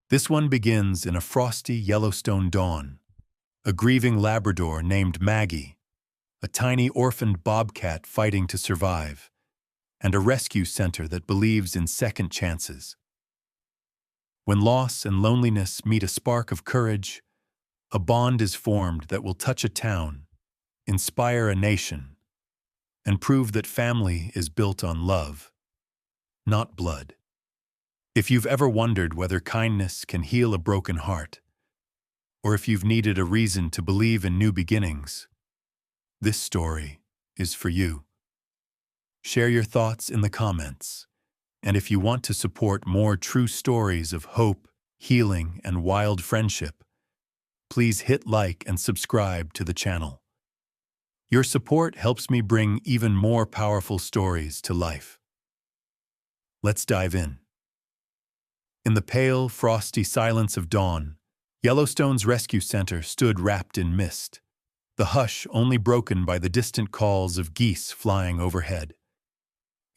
This one begins in a frosty Yellowstone dawn. A grieving Labrador named Maggie, a tiny orphaned bobcat fighting to survive, and a rescue center that believes in second chances. When loss and loneliness meet a spark of courage, a bond is formed that will touch a town, inspire a nation, and prove that family is built on love, not blood. If you've ever wondered whether kindness can heal a broken heart, or if you've needed a reason to believe in new beginnings, this story is for you. Share your thoughts in the comments, and if you want to support more true stories of hope, healing, and wild friendship, please hit like and subscribe to the channel. Your support helps me bring even more powerful stories to life. Let's dive in. In the pale, frosty silence of dawn, Yellowstone's rescue center stood wrapped in mist, the hush only broken by the distant calls of geese flying overhead.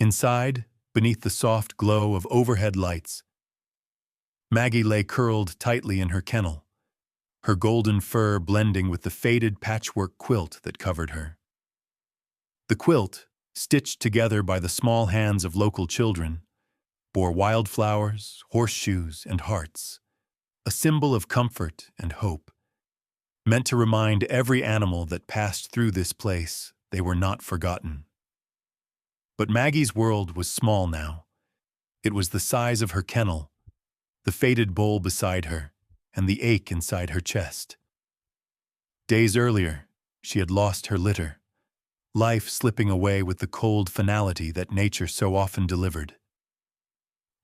Inside, beneath the soft glow of overhead lights, Maggie lay curled tightly in her kennel, her golden fur blending with the faded patchwork quilt that covered her. The quilt, stitched together by the small hands of local children, bore wildflowers, horseshoes, and hearts, a symbol of comfort and hope, meant to remind every animal that passed through this place they were not forgotten. But Maggie's world was small now. It was the size of her kennel, the faded bowl beside her, and the ache inside her chest. Days earlier, she had lost her litter, life slipping away with the cold finality that nature so often delivered.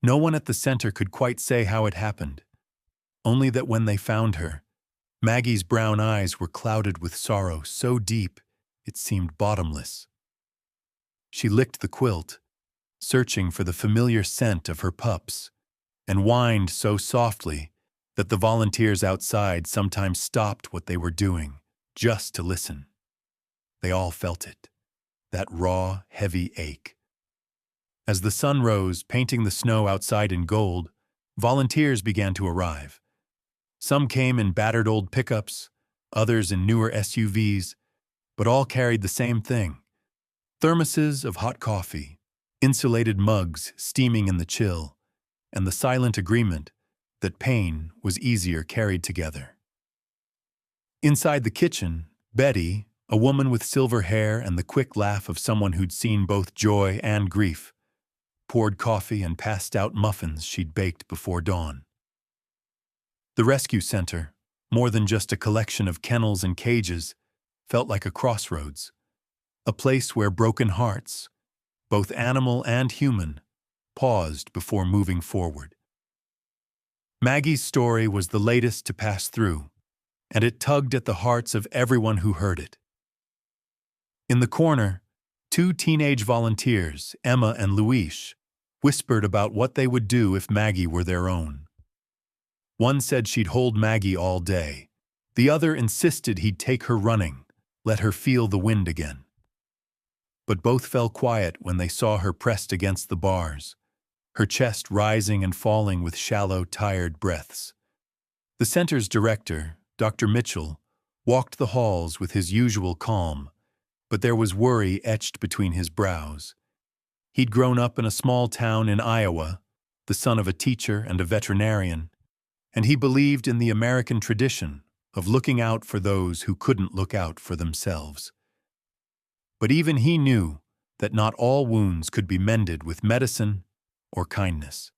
No one at the center could quite say how it happened, only that when they found her, Maggie's brown eyes were clouded with sorrow so deep it seemed bottomless. She licked the quilt, searching for the familiar scent of her pups, and whined so softly that the volunteers outside sometimes stopped what they were doing just to listen. They all felt it, that raw, heavy ache. As the sun rose, painting the snow outside in gold, volunteers began to arrive. Some came in battered old pickups, others in newer SUVs, but all carried the same thing: thermoses of hot coffee, insulated mugs steaming in the chill, and the silent agreement that pain was easier carried together. Inside the kitchen, Betty, a woman with silver hair and the quick laugh of someone who'd seen both joy and grief, poured coffee and passed out muffins she'd baked before dawn. The rescue center, more than just a collection of kennels and cages, felt like a crossroads, a place where broken hearts, both animal and human, paused before moving forward. Maggie's story was the latest to pass through, and it tugged at the hearts of everyone who heard it. In the corner, two teenage volunteers, Emma and Luis, whispered about what they would do if Maggie were their own. One said she'd hold Maggie all day. The other insisted he'd take her running, let her feel the wind again. But both fell quiet when they saw her pressed against the bars, her chest rising and falling with shallow, tired breaths. The center's director, Dr. Mitchell, walked the halls with his usual calm, but there was worry etched between his brows. He'd grown up in a small town in Iowa, the son of a teacher and a veterinarian, and he believed in the American tradition of looking out for those who couldn't look out for themselves. But even he knew that not all wounds could be mended with medicine or kindness.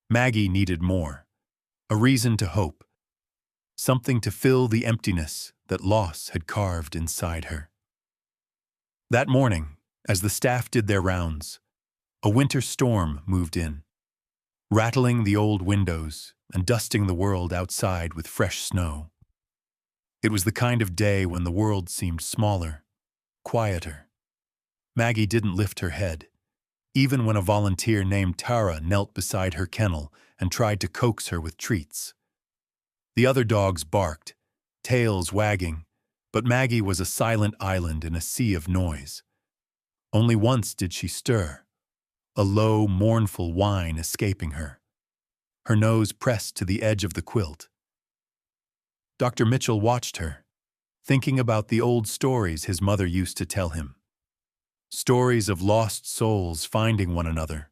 Maggie needed more, a reason to hope, something to fill the emptiness that loss had carved inside her. That morning, as the staff did their rounds, a winter storm moved in, rattling the old windows and dusting the world outside with fresh snow. It was the kind of day when the world seemed smaller, quieter. Maggie didn't lift her head, even when a volunteer named Tara knelt beside her kennel and tried to coax her with treats. The other dogs barked, tails wagging, but Maggie was a silent island in a sea of noise. Only once did she stir, a low, mournful whine escaping her. her nose pressed to the edge of the quilt. Dr. Mitchell watched her, thinking about the old stories his mother used to tell him. Stories of lost souls finding one another,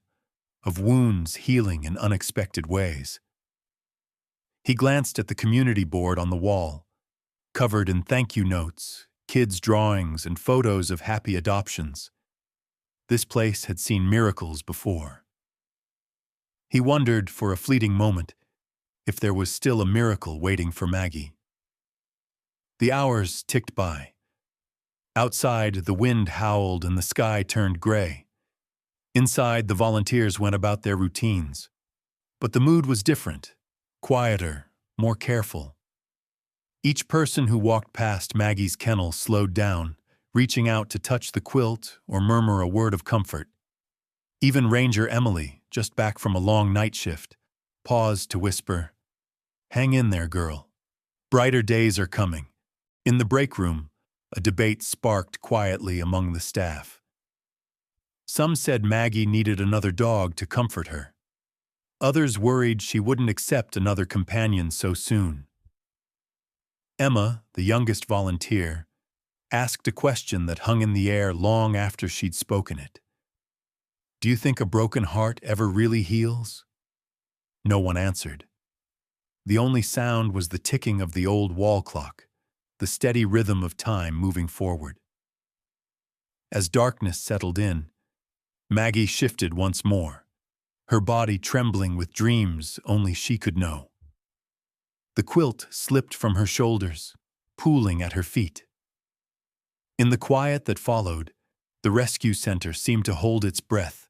of wounds healing in unexpected ways. He glanced at the community board on the wall, covered in thank you notes, kids' drawings, and photos of happy adoptions. This place had seen miracles before. He wondered for a fleeting moment if there was still a miracle waiting for Maggie. The hours ticked by. Outside, the wind howled and the sky turned gray. Inside, the volunteers went about their routines. But the mood was different, quieter, more careful. Each person who walked past Maggie's kennel slowed down, reaching out to touch the quilt or murmur a word of comfort. Even Ranger Emily, just back from a long night shift, paused to whisper, "Hang in there, girl. Brighter days are coming." In the break room, a debate sparked quietly among the staff. Some said Maggie needed another dog to comfort her. Others worried she wouldn't accept another companion so soon. Emma, the youngest volunteer, asked a question that hung in the air long after she'd spoken it. "Do you think a broken heart ever really heals?" No one answered. The only sound was the ticking of the old wall clock, the steady rhythm of time moving forward. As darkness settled in, Maggie shifted once more, her body trembling with dreams only she could know. The quilt slipped from her shoulders, pooling at her feet. In the quiet that followed, the rescue center seemed to hold its breath,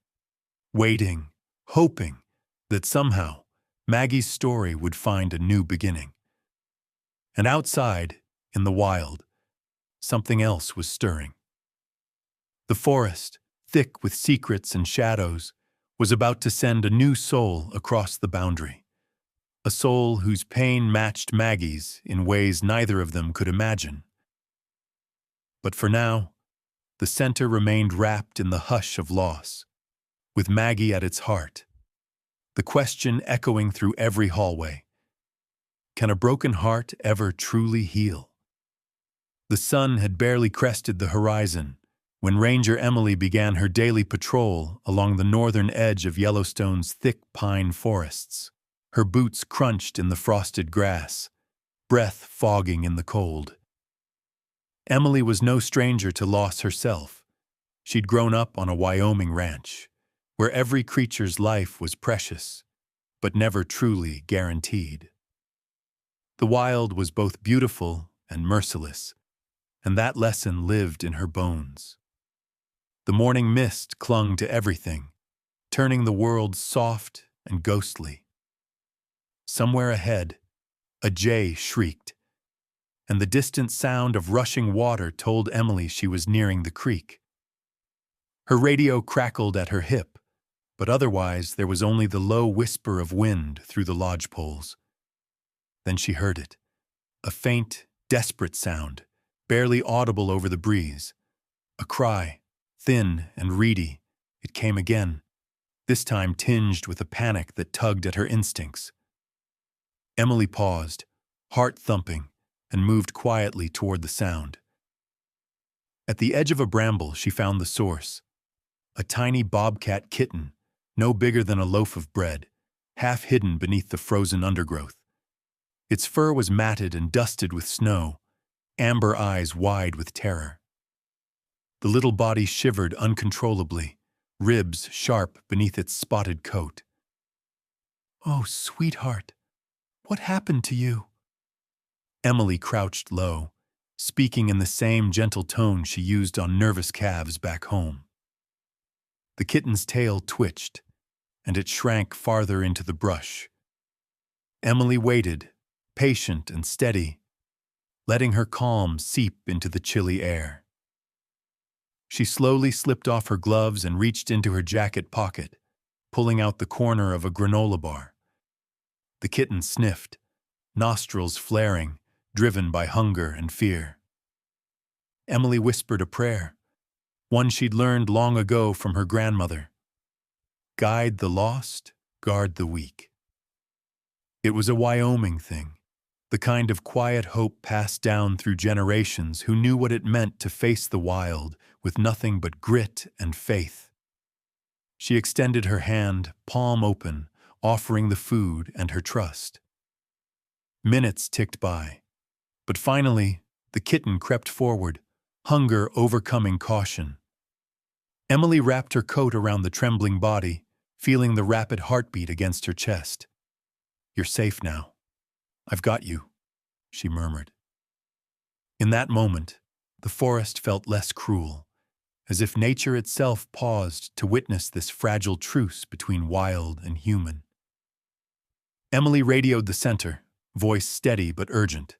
waiting, hoping that somehow Maggie's story would find a new beginning. And outside, in the wild, something else was stirring. The forest, thick with secrets and shadows, was about to send a new soul across the boundary. A soul whose pain matched Maggie's in ways neither of them could imagine. But for now, the center remained wrapped in the hush of loss, with Maggie at its heart, the question echoing through every hallway: can a broken heart ever truly heal? The sun had barely crested the horizon when Ranger Emily began her daily patrol along the northern edge of Yellowstone's thick pine forests. Her boots crunched in the frosted grass, breath fogging in the cold. Emily was no stranger to loss herself. She'd grown up on a Wyoming ranch, where every creature's life was precious, but never truly guaranteed. The wild was both beautiful and merciless, and that lesson lived in her bones. The morning mist clung to everything, turning the world soft and ghostly. Somewhere ahead, a jay shrieked, and the distant sound of rushing water told Emily she was nearing the creek. Her radio crackled at her hip, but otherwise there was only the low whisper of wind through the lodge poles. Then she heard it, a faint, desperate sound, barely audible over the breeze. A cry, thin and reedy. It came again, this time tinged with a panic that tugged at her instincts. Emily paused, heart thumping, and moved quietly toward the sound. At the edge of a bramble, she found the source. A tiny bobcat kitten, no bigger than a loaf of bread, half hidden beneath the frozen undergrowth. Its fur was matted and dusted with snow, amber eyes wide with terror. The little body shivered uncontrollably, ribs sharp beneath its spotted coat. "Oh, sweetheart, what happened to you?" Emily crouched low, speaking in the same gentle tone she used on nervous calves back home. The kitten's tail twitched, and it shrank farther into the brush. Emily waited, patient and steady, letting her calm seep into the chilly air. She slowly slipped off her gloves and reached into her jacket pocket, pulling out the corner of a granola bar. The kitten sniffed, nostrils flaring, driven by hunger and fear. Emily whispered a prayer, one she'd learned long ago from her grandmother. "Guide the lost, guard the weak." It was a Wyoming thing, the kind of quiet hope passed down through generations who knew what it meant to face the wild with nothing but grit and faith. She extended her hand, palm open, offering the food and her trust. Minutes ticked by, but finally, the kitten crept forward, hunger overcoming caution. Emily wrapped her coat around the trembling body, feeling the rapid heartbeat against her chest. "You're safe now. I've got you," she murmured. In that moment, the forest felt less cruel, as if nature itself paused to witness this fragile truce between wild and human. Emily radioed the center, voice steady but urgent.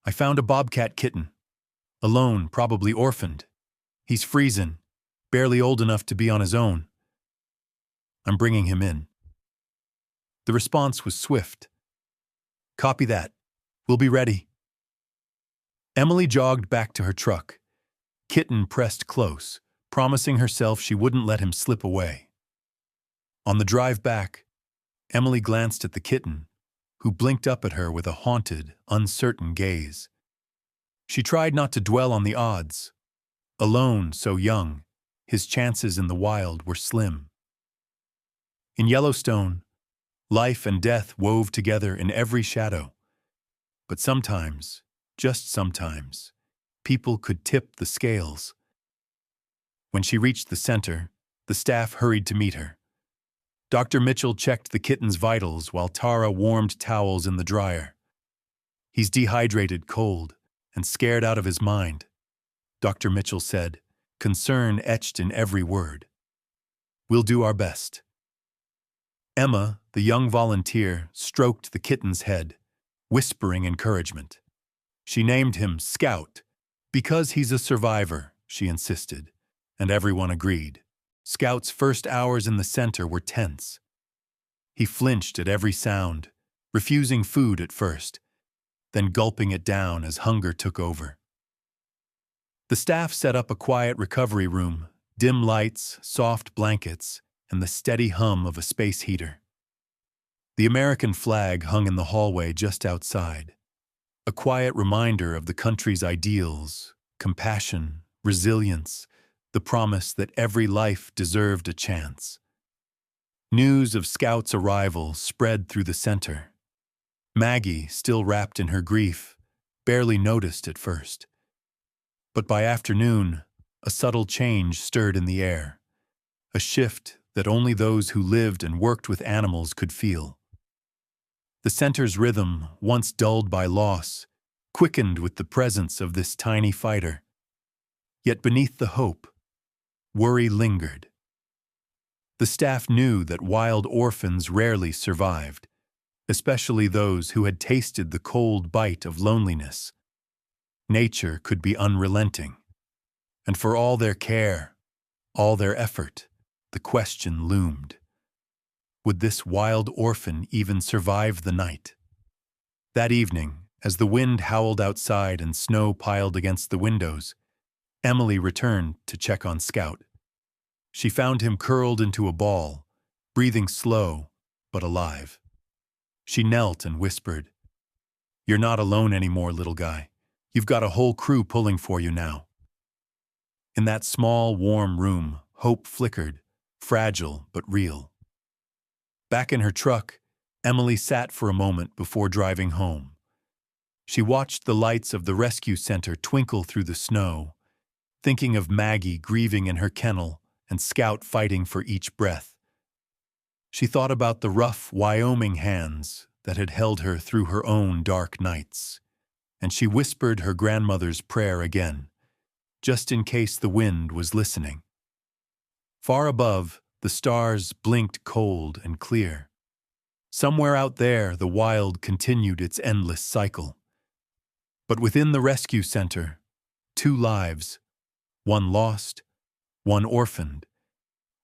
"I found a bobcat kitten. Alone, probably orphaned. He's freezing, barely old enough to be on his own. I'm bringing him in." The response was swift. "Copy that. We'll be ready." Emily jogged back to her truck. Kitten pressed close, promising herself she wouldn't let him slip away. On the drive back, Emily glanced at the kitten, who blinked up at her with a haunted, uncertain gaze. She tried not to dwell on the odds. Alone, so young, his chances in the wild were slim. In Yellowstone, life and death wove together in every shadow. But sometimes, just sometimes, people could tip the scales. When she reached the center, the staff hurried to meet her. Dr. Mitchell checked the kitten's vitals while Tara warmed towels in the dryer. "He's dehydrated, cold, and scared out of his mind," Dr. Mitchell said, concern etched in every word. "We'll do our best." Emma, the young volunteer, stroked the kitten's head, whispering encouragement. She named him Scout, because he's a survivor, she insisted, and everyone agreed. Scout's first hours in the center were tense. He flinched at every sound, refusing food at first, then gulping it down as hunger took over. The staff set up a quiet recovery room, dim lights, soft blankets, and the steady hum of a space heater. The American flag hung in the hallway just outside, a quiet reminder of the country's ideals, compassion, resilience, the promise that every life deserved a chance. News of Scout's arrival spread through the center. Maggie, still wrapped in her grief, barely noticed at first. But by afternoon, a subtle change stirred in the air, a shift that only those who lived and worked with animals could feel. The center's rhythm, once dulled by loss, quickened with the presence of this tiny fighter. Yet beneath the hope, worry lingered. The staff knew that wild orphans rarely survived, especially those who had tasted the cold bite of loneliness. Nature could be unrelenting, and for all their care, all their effort, the question loomed. Would this wild orphan even survive the night? That evening, as the wind howled outside and snow piled against the windows, Emily returned to check on Scout. She found him curled into a ball, breathing slow but alive. She knelt and whispered, "You're not alone anymore, little guy. You've got a whole crew pulling for you now." In that small, warm room, hope flickered, fragile but real. Back in her truck, Emily sat for a moment before driving home. She watched the lights of the rescue center twinkle through the snow, thinking of Maggie grieving in her kennel and Scout fighting for each breath. She thought about the rough Wyoming hands that had held her through her own dark nights, and she whispered her grandmother's prayer again, just in case the wind was listening. Far above, the stars blinked cold and clear. Somewhere out there, the wild continued its endless cycle. But within the rescue center, 2 lives, one lost, one orphaned,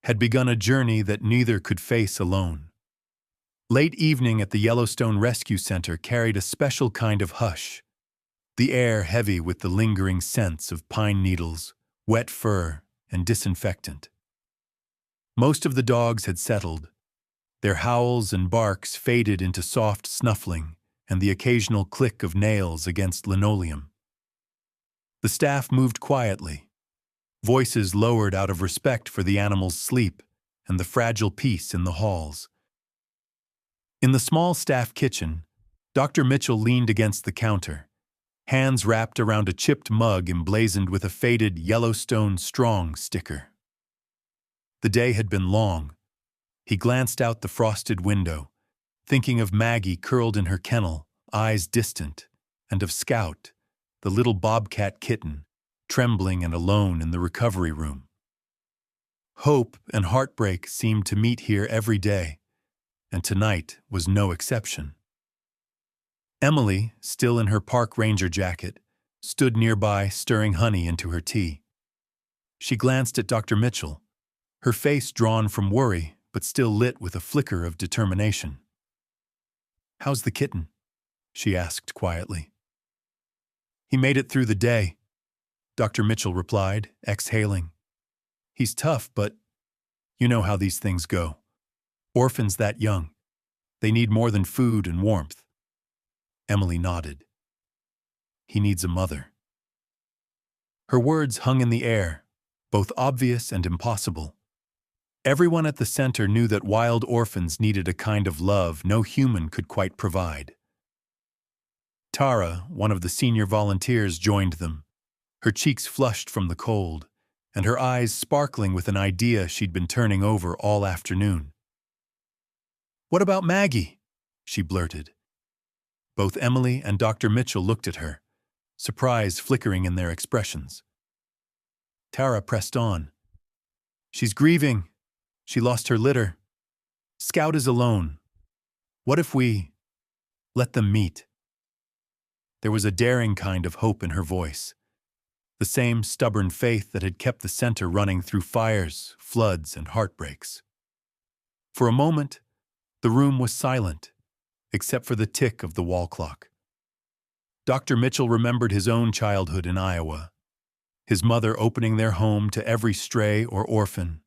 had begun a journey that neither could face alone. Late evening at the Yellowstone Rescue Center carried a special kind of hush, the air heavy with the lingering scents of pine needles, wet fur, and disinfectant. Most of the dogs had settled, Their howls and barks faded into soft snuffling and the occasional click of nails against linoleum. The staff moved quietly, voices lowered out of respect for the animals' sleep and the fragile peace in the halls. In the small staff kitchen, Dr. Mitchell leaned against the counter, hands wrapped around a chipped mug emblazoned with a faded Yellowstone Strong sticker. The day had been long. He glanced out the frosted window, thinking of Maggie curled in her kennel, eyes distant, and of Scout, the little bobcat kitten, trembling and alone in the recovery room. Hope and heartbreak seemed to meet here every day, and tonight was no exception. Emily, still in her park ranger jacket, stood nearby stirring honey into her tea. She glanced at Dr. Mitchell, her face drawn from worry but still lit with a flicker of determination. "How's the kitten?" she asked quietly. "He made it through the day," Dr. Mitchell replied, exhaling. "He's tough, but you know how these things go. Orphans that young. They need more than food and warmth." Emily nodded. "He needs a mother." Her words hung in the air, both obvious and impossible. Everyone at the center knew that wild orphans needed a kind of love no human could quite provide. Tara, one of the senior volunteers, joined them, her cheeks flushed from the cold, and her eyes sparkling with an idea she'd been turning over all afternoon. "What about Maggie?" she blurted. Both Emily and Dr. Mitchell looked at her, surprise flickering in their expressions. Tara pressed on. "She's grieving. She lost her litter. Scout is alone. What if we let them meet?" There was a daring kind of hope in her voice, the same stubborn faith that had kept the center running through fires, floods, and heartbreaks. For a moment, the room was silent, except for the tick of the wall clock. Dr. Mitchell remembered his own childhood in Iowa, his mother opening their home to every stray or orphan,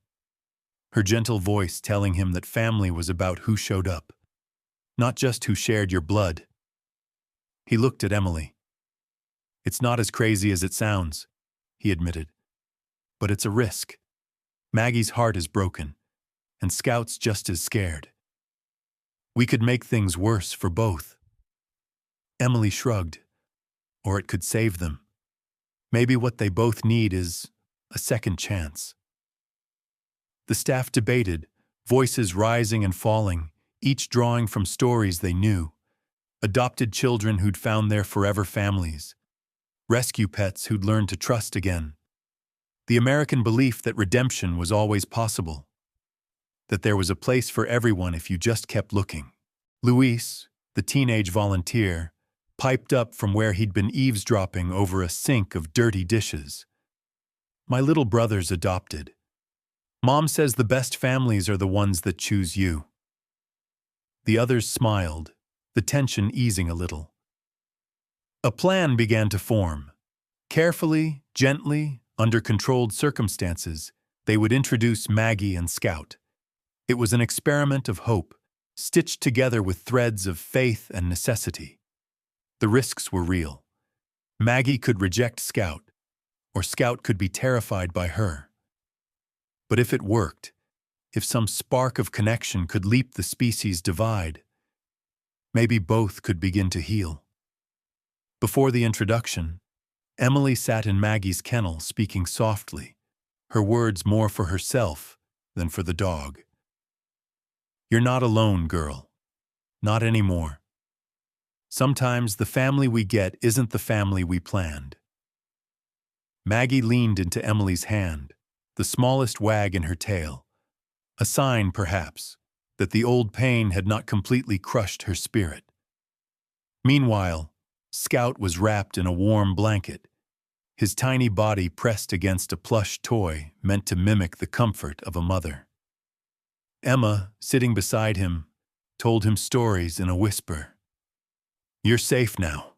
her gentle voice telling him that family was about who showed up, not just who shared your blood. He looked at Emily. "It's not as crazy as it sounds," he admitted. "But it's a risk. Maggie's heart is broken, and Scout's just as scared. We could make things worse for both." Emily shrugged. "Or it could save them. Maybe what they both need is a second chance." The staff debated, voices rising and falling, each drawing from stories they knew. Adopted children who'd found their forever families. Rescue pets who'd learned to trust again. The American belief that redemption was always possible. That there was a place for everyone if you just kept looking. Luis, the teenage volunteer, piped up from where he'd been eavesdropping over a sink of dirty dishes. "My little brother's adopted. Mom says the best families are the ones that choose you." The others smiled, the tension easing a little. A plan began to form. Carefully, gently, under controlled circumstances, they would introduce Maggie and Scout. It was an experiment of hope, stitched together with threads of faith and necessity. The risks were real. Maggie could reject Scout, or Scout could be terrified by her. But if it worked, if some spark of connection could leap the species divide, maybe both could begin to heal. Before the introduction, Emily sat in Maggie's kennel speaking softly, her words more for herself than for the dog. "You're not alone, girl. Not anymore. Sometimes the family we get isn't the family we planned." Maggie leaned into Emily's hand, the smallest wag in her tail, a sign, perhaps, that the old pain had not completely crushed her spirit. Meanwhile, Scout was wrapped in a warm blanket, his tiny body pressed against a plush toy meant to mimic the comfort of a mother. Emma, sitting beside him, told him stories in a whisper. "You're safe now.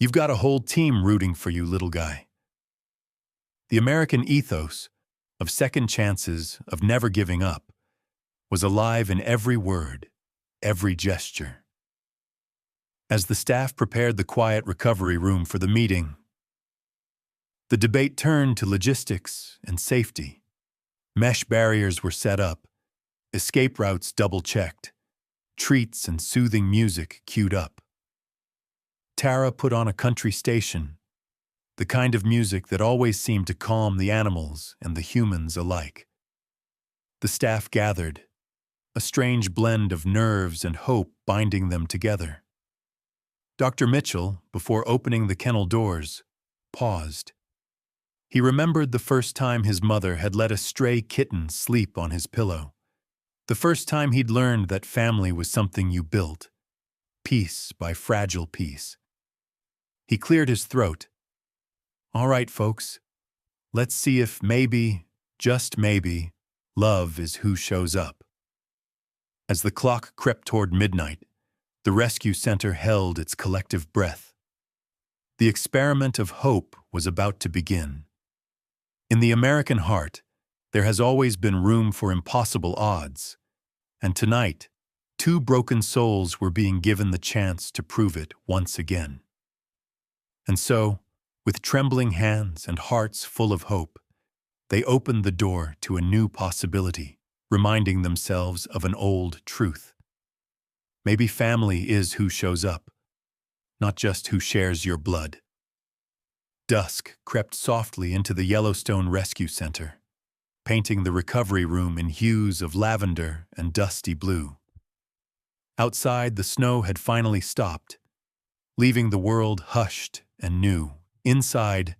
You've got a whole team rooting for you, little guy." The American ethos, of second chances, of never giving up, was alive in every word, every gesture. As the staff prepared the quiet recovery room for the meeting, the debate turned to logistics and safety. Mesh barriers were set up, escape routes double-checked, treats and soothing music queued up. Tara put on a country station, the kind of music that always seemed to calm the animals and the humans alike. The staff gathered, a strange blend of nerves and hope binding them together. Dr. Mitchell, before opening the kennel doors, paused. He remembered the first time his mother had let a stray kitten sleep on his pillow. The first time he'd learned that family was something you built, piece by fragile piece. He cleared his throat. All right, folks, let's see if maybe, just maybe, love is who shows up. As the clock crept toward midnight, the rescue center held its collective breath. The experiment of hope was about to begin. In the American heart, there has always been room for impossible odds, and tonight, 2 broken souls were being given the chance to prove it once again. And so, with trembling hands and hearts full of hope, they opened the door to a new possibility, reminding themselves of an old truth. Maybe family is who shows up, not just who shares your blood. Dusk crept softly into the Yellowstone Rescue Center, painting the recovery room in hues of lavender and dusty blue. Outside, the snow had finally stopped, leaving the world hushed and new. Inside,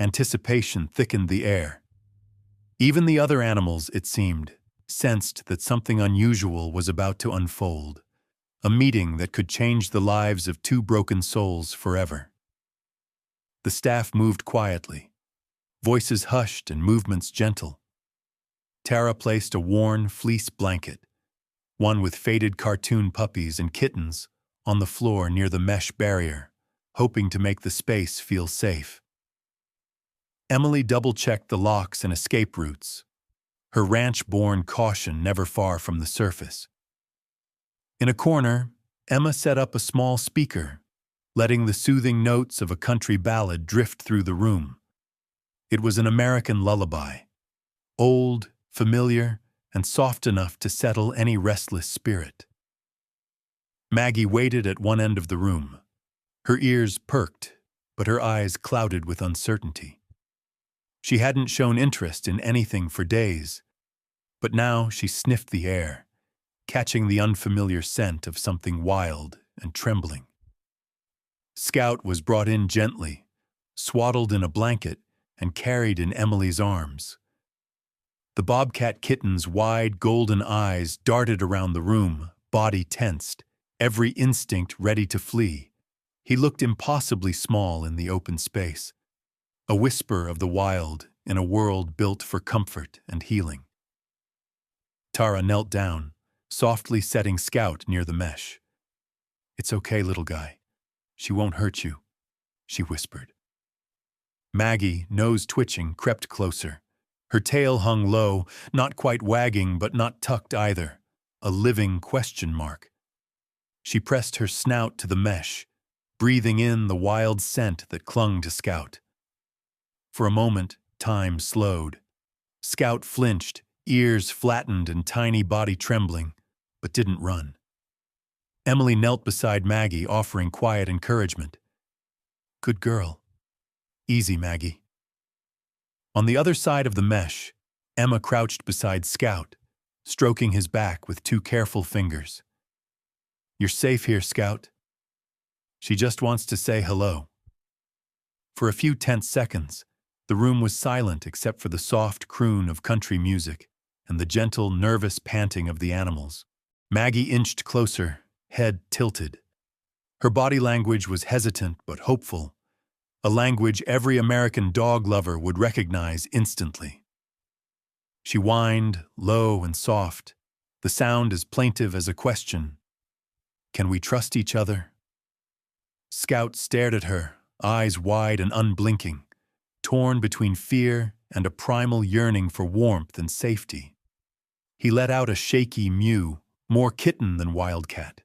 anticipation thickened the air. Even the other animals, it seemed, sensed that something unusual was about to unfold, a meeting that could change the lives of 2 broken souls forever. The staff moved quietly, voices hushed and movements gentle. Tara placed a worn fleece blanket, one with faded cartoon puppies and kittens, on the floor near the mesh barrier, hoping to make the space feel safe. Emily double-checked the locks and escape routes, her ranch-born caution never far from the surface. In a corner, Emma set up a small speaker, letting the soothing notes of a country ballad drift through the room. It was an American lullaby, old, familiar, and soft enough to settle any restless spirit. Maggie waited at one end of the room. Her ears perked, but her eyes clouded with uncertainty. She hadn't shown interest in anything for days, but now she sniffed the air, catching the unfamiliar scent of something wild and trembling. Scout was brought in gently, swaddled in a blanket, and carried in Emily's arms. The bobcat kitten's wide golden eyes darted around the room, body tensed, every instinct ready to flee. He looked impossibly small in the open space, a whisper of the wild in a world built for comfort and healing. Tara knelt down, softly setting Scout near the mesh. "It's okay, little guy. She won't hurt you," she whispered. Maggie, nose twitching, crept closer. Her tail hung low, not quite wagging but not tucked either, a living question mark. She pressed her snout to the mesh, breathing in the wild scent that clung to Scout. For a moment, time slowed. Scout flinched, ears flattened and tiny body trembling, but didn't run. Emily knelt beside Maggie, offering quiet encouragement. "Good girl. Easy, Maggie." On the other side of the mesh, Emma crouched beside Scout, stroking his back with 2 careful fingers. "You're safe here, Scout. She just wants to say hello." For a few tense seconds, the room was silent except for the soft croon of country music and the gentle, nervous panting of the animals. Maggie inched closer, head tilted. Her body language was hesitant but hopeful, a language every American dog lover would recognize instantly. She whined, low and soft, the sound as plaintive as a question. "Can we trust each other?" Scout stared at her, eyes wide and unblinking, torn between fear and a primal yearning for warmth and safety. He let out a shaky mew, more kitten than wildcat.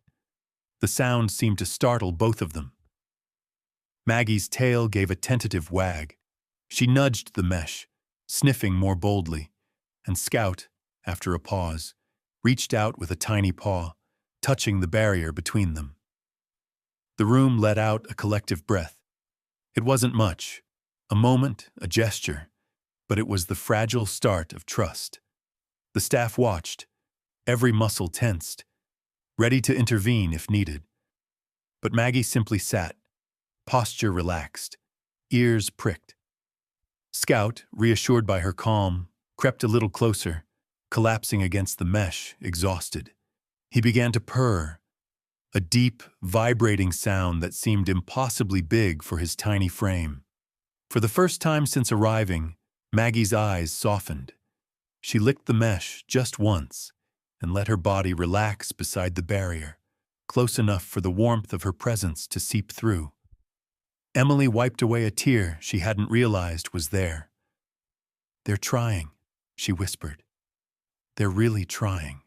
The sound seemed to startle both of them. Maggie's tail gave a tentative wag. She nudged the mesh, sniffing more boldly, and Scout, after a pause, reached out with a tiny paw, touching the barrier between them. The room let out a collective breath. It wasn't much, a moment, a gesture, but it was the fragile start of trust. The staff watched, every muscle tensed, ready to intervene if needed. But Maggie simply sat, posture relaxed, ears pricked. Scout, reassured by her calm, crept a little closer, collapsing against the mesh, exhausted. He began to purr, a deep, vibrating sound that seemed impossibly big for his tiny frame. For the first time since arriving, Maggie's eyes softened. She licked the mesh just once and let her body relax beside the barrier, close enough for the warmth of her presence to seep through. Emily wiped away a tear she hadn't realized was there. "They're trying," she whispered. "They're really trying."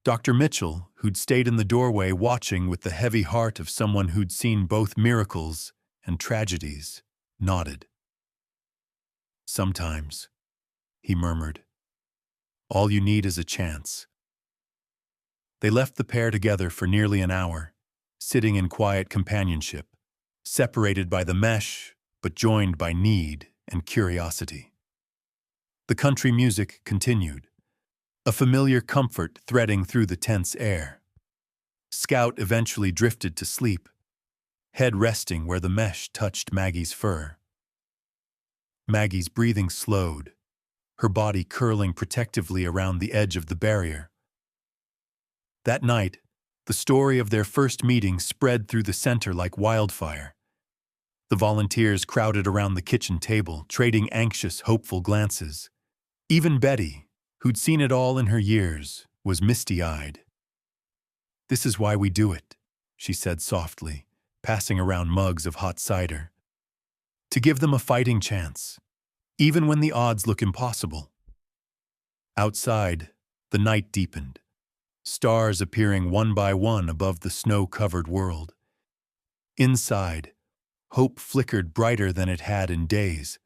Dr. Mitchell, who'd stayed in the doorway watching with the heavy heart of someone who'd seen both miracles and tragedies, nodded. "Sometimes," he murmured. "All you need is a chance." They left the pair together for nearly an hour, sitting in quiet companionship, separated by the mesh, but joined by need and curiosity. The country music continued, a familiar comfort threading through the tense air. Scout eventually drifted to sleep, head resting where the mesh touched Maggie's fur. Maggie's breathing slowed, her body curling protectively around the edge of the barrier. That night, the story of their first meeting spread through the center like wildfire. The volunteers crowded around the kitchen table, trading anxious, hopeful glances. Even Betty, who'd seen it all in her years, was misty-eyed. "This is why we do it," she said softly, passing around mugs of hot cider. "To give them a fighting chance, even when the odds look impossible." Outside, the night deepened, stars appearing one by one above the snow-covered world. Inside, hope flickered brighter than it had in days.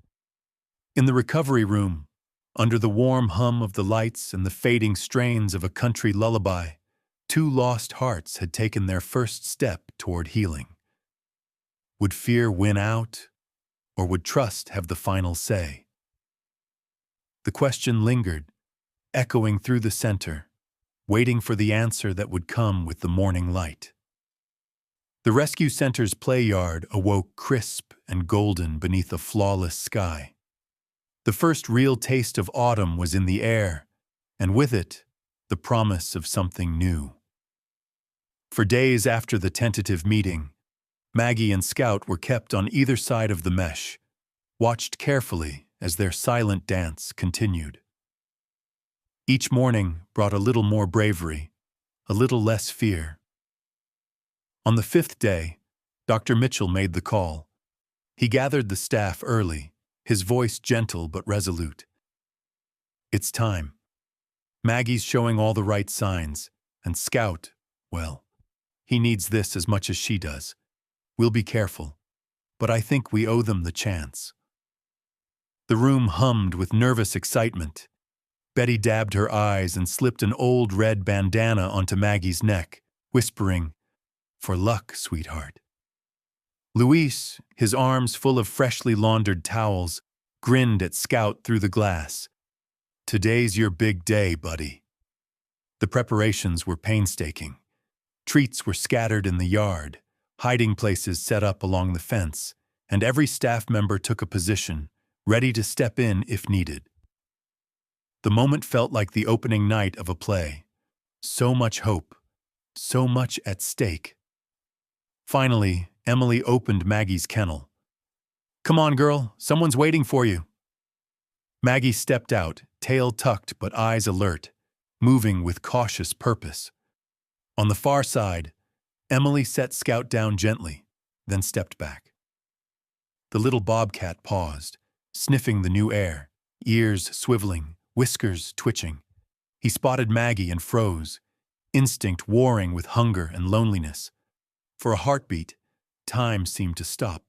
In the recovery room, under the warm hum of the lights and the fading strains of a country lullaby, two lost hearts had taken their first step toward healing. Would fear win out, or would trust have the final say? The question lingered, echoing through the center, waiting for the answer that would come with the morning light. The rescue center's play yard awoke crisp and golden beneath a flawless sky. The first real taste of autumn was in the air, and with it, the promise of something new. For days after the tentative meeting, Maggie and Scout were kept on either side of the mesh, watched carefully as their silent dance continued. Each morning brought a little more bravery, a little less fear. On the fifth day, Dr. Mitchell made the call. He gathered the staff early, his voice gentle but resolute. "It's time. Maggie's showing all the right signs, and Scout, well, he needs this as much as she does. We'll be careful, but I think we owe them the chance." The room hummed with nervous excitement. Betty dabbed her eyes and slipped an old red bandana onto Maggie's neck, whispering, "For luck, sweetheart." Luis, his arms full of freshly laundered towels, grinned at Scout through the glass. "Today's your big day, buddy." The preparations were painstaking. Treats were scattered in the yard, hiding places set up along the fence, and every staff member took a position, ready to step in if needed. The moment felt like the opening night of a play. So much hope, so much at stake. Finally, Emily opened Maggie's kennel. "Come on, girl, someone's waiting for you." Maggie stepped out, tail tucked but eyes alert, moving with cautious purpose. On the far side, Emily set Scout down gently, then stepped back. The little bobcat paused, sniffing the new air, ears swiveling, whiskers twitching. He spotted Maggie and froze, instinct warring with hunger and loneliness. For a heartbeat, time seemed to stop.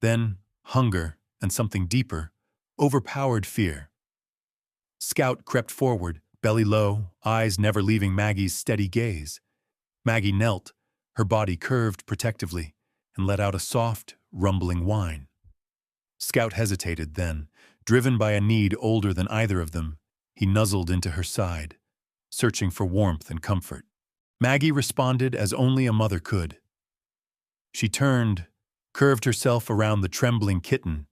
Then, hunger and something deeper overpowered fear. Scout crept forward, belly low, eyes never leaving Maggie's steady gaze. Maggie knelt, her body curved protectively, and let out a soft, rumbling whine. Scout hesitated then, driven by a need older than either of them. He nuzzled into her side, searching for warmth and comfort. Maggie responded as only a mother could. She turned, curved herself around the trembling kitten,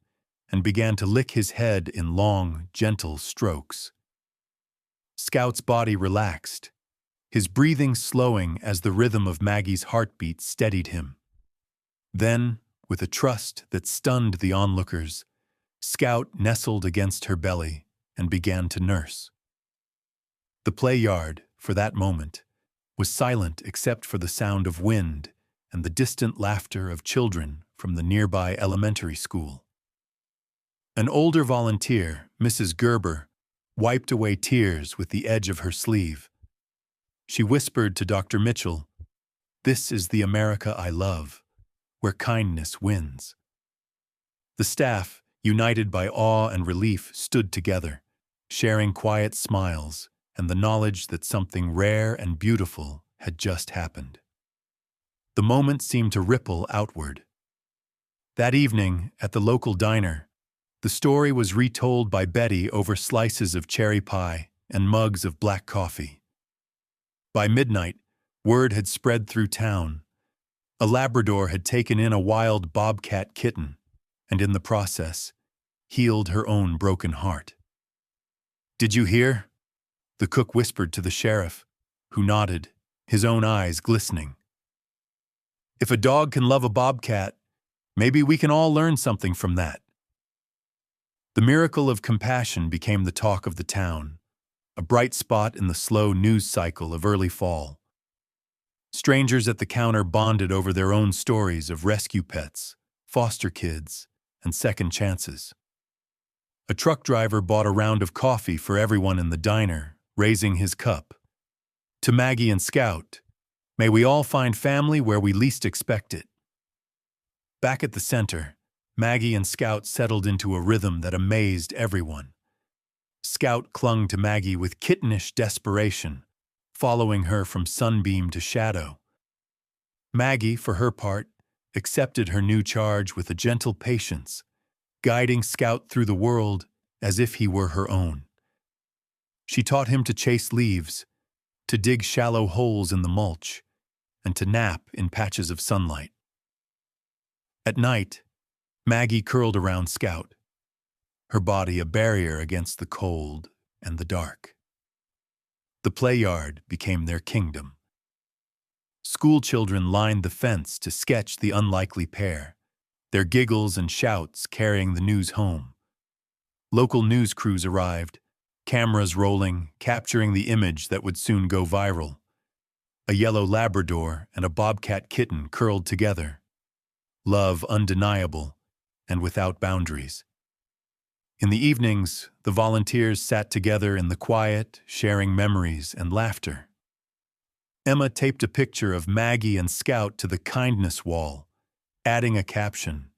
and began to lick his head in long, gentle strokes. Scout's body relaxed, his breathing slowing as the rhythm of Maggie's heartbeat steadied him. Then, with a trust that stunned the onlookers, Scout nestled against her belly and began to nurse. The play yard, for that moment, was silent except for the sound of wind and the distant laughter of children from the nearby elementary school. An older volunteer, Mrs. Gerber, wiped away tears with the edge of her sleeve. She whispered to Dr. Mitchell, "This is the America I love, where kindness wins." The staff, united by awe and relief, stood together, sharing quiet smiles and the knowledge that something rare and beautiful had just happened. The moment seemed to ripple outward. That evening, at the local diner, the story was retold by Betty over slices of cherry pie and mugs of black coffee. By midnight, word had spread through town. A Labrador had taken in a wild bobcat kitten, and in the process, healed her own broken heart. "Did you hear?" the cook whispered to the sheriff, who nodded, his own eyes glistening. "If a dog can love a bobcat, maybe we can all learn something from that." The miracle of compassion became the talk of the town, a bright spot in the slow news cycle of early fall. Strangers at the counter bonded over their own stories of rescue pets, foster kids, and second chances. A truck driver bought a round of coffee for everyone in the diner, raising his cup. "To Maggie and Scout, may we all find family where we least expect it." Back at the center, Maggie and Scout settled into a rhythm that amazed everyone. Scout clung to Maggie with kittenish desperation, following her from sunbeam to shadow. Maggie, for her part, accepted her new charge with a gentle patience, guiding Scout through the world as if he were her own. She taught him to chase leaves, to dig shallow holes in the mulch, and to nap in patches of sunlight. At night, Maggie curled around Scout, her body a barrier against the cold and the dark. The play yard became their kingdom. School children lined the fence to sketch the unlikely pair, their giggles and shouts carrying the news home. Local news crews arrived, cameras rolling, capturing the image that would soon go viral. A yellow Labrador and a bobcat kitten curled together. Love undeniable and without boundaries. In the evenings, the volunteers sat together in the quiet, sharing memories and laughter. Emma taped a picture of Maggie and Scout to the kindness wall, adding a caption,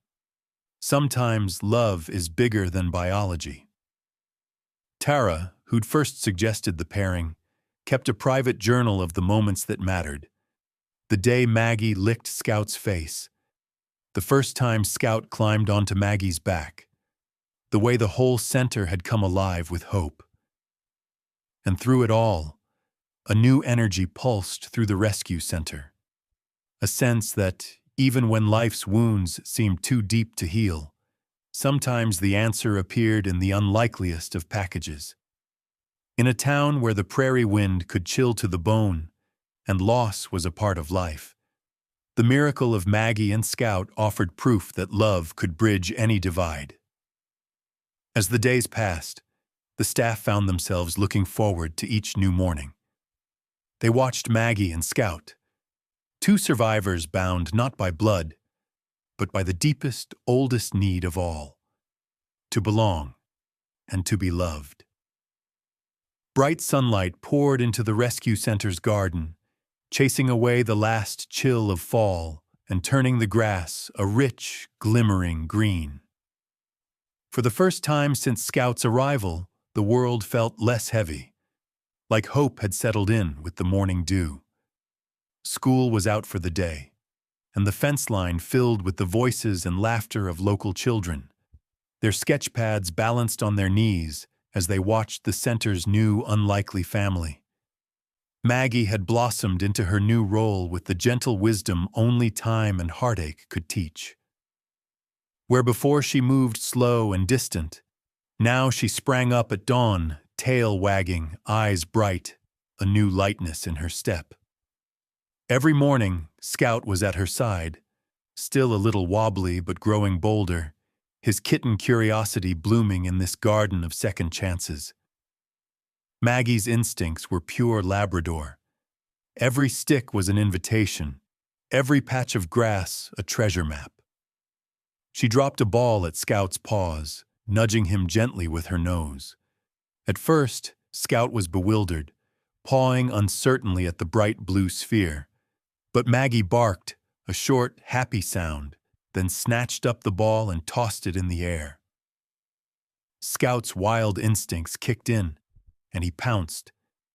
"Sometimes love is bigger than biology." Tara, who'd first suggested the pairing, kept a private journal of the moments that mattered. The day Maggie licked Scout's face, the first time Scout climbed onto Maggie's back, the way the whole center had come alive with hope. And through it all, a new energy pulsed through the rescue center, a sense that, even when life's wounds seemed too deep to heal, sometimes the answer appeared in the unlikeliest of packages. In a town where the prairie wind could chill to the bone, and loss was a part of life, the miracle of Maggie and Scout offered proof that love could bridge any divide. As the days passed, the staff found themselves looking forward to each new morning. They watched Maggie and Scout, two survivors bound not by blood, but by the deepest, oldest need of all, to belong and to be loved. Bright sunlight poured into the rescue center's garden, chasing away the last chill of fall and turning the grass a rich, glimmering green. For the first time since Scout's arrival, the world felt less heavy, like hope had settled in with the morning dew. School was out for the day, and the fence line filled with the voices and laughter of local children, their sketch pads balanced on their knees as they watched the center's new, unlikely family. Maggie had blossomed into her new role with the gentle wisdom only time and heartache could teach. Where before she moved slow and distant, now she sprang up at dawn, tail wagging, eyes bright, a new lightness in her step. Every morning, Scout was at her side, still a little wobbly but growing bolder, his kitten curiosity blooming in this garden of second chances. Maggie's instincts were pure Labrador. Every stick was an invitation, every patch of grass a treasure map. She dropped a ball at Scout's paws, nudging him gently with her nose. At first, Scout was bewildered, pawing uncertainly at the bright blue sphere. But Maggie barked, a short, happy sound, then snatched up the ball and tossed it in the air. Scout's wild instincts kicked in, and he pounced,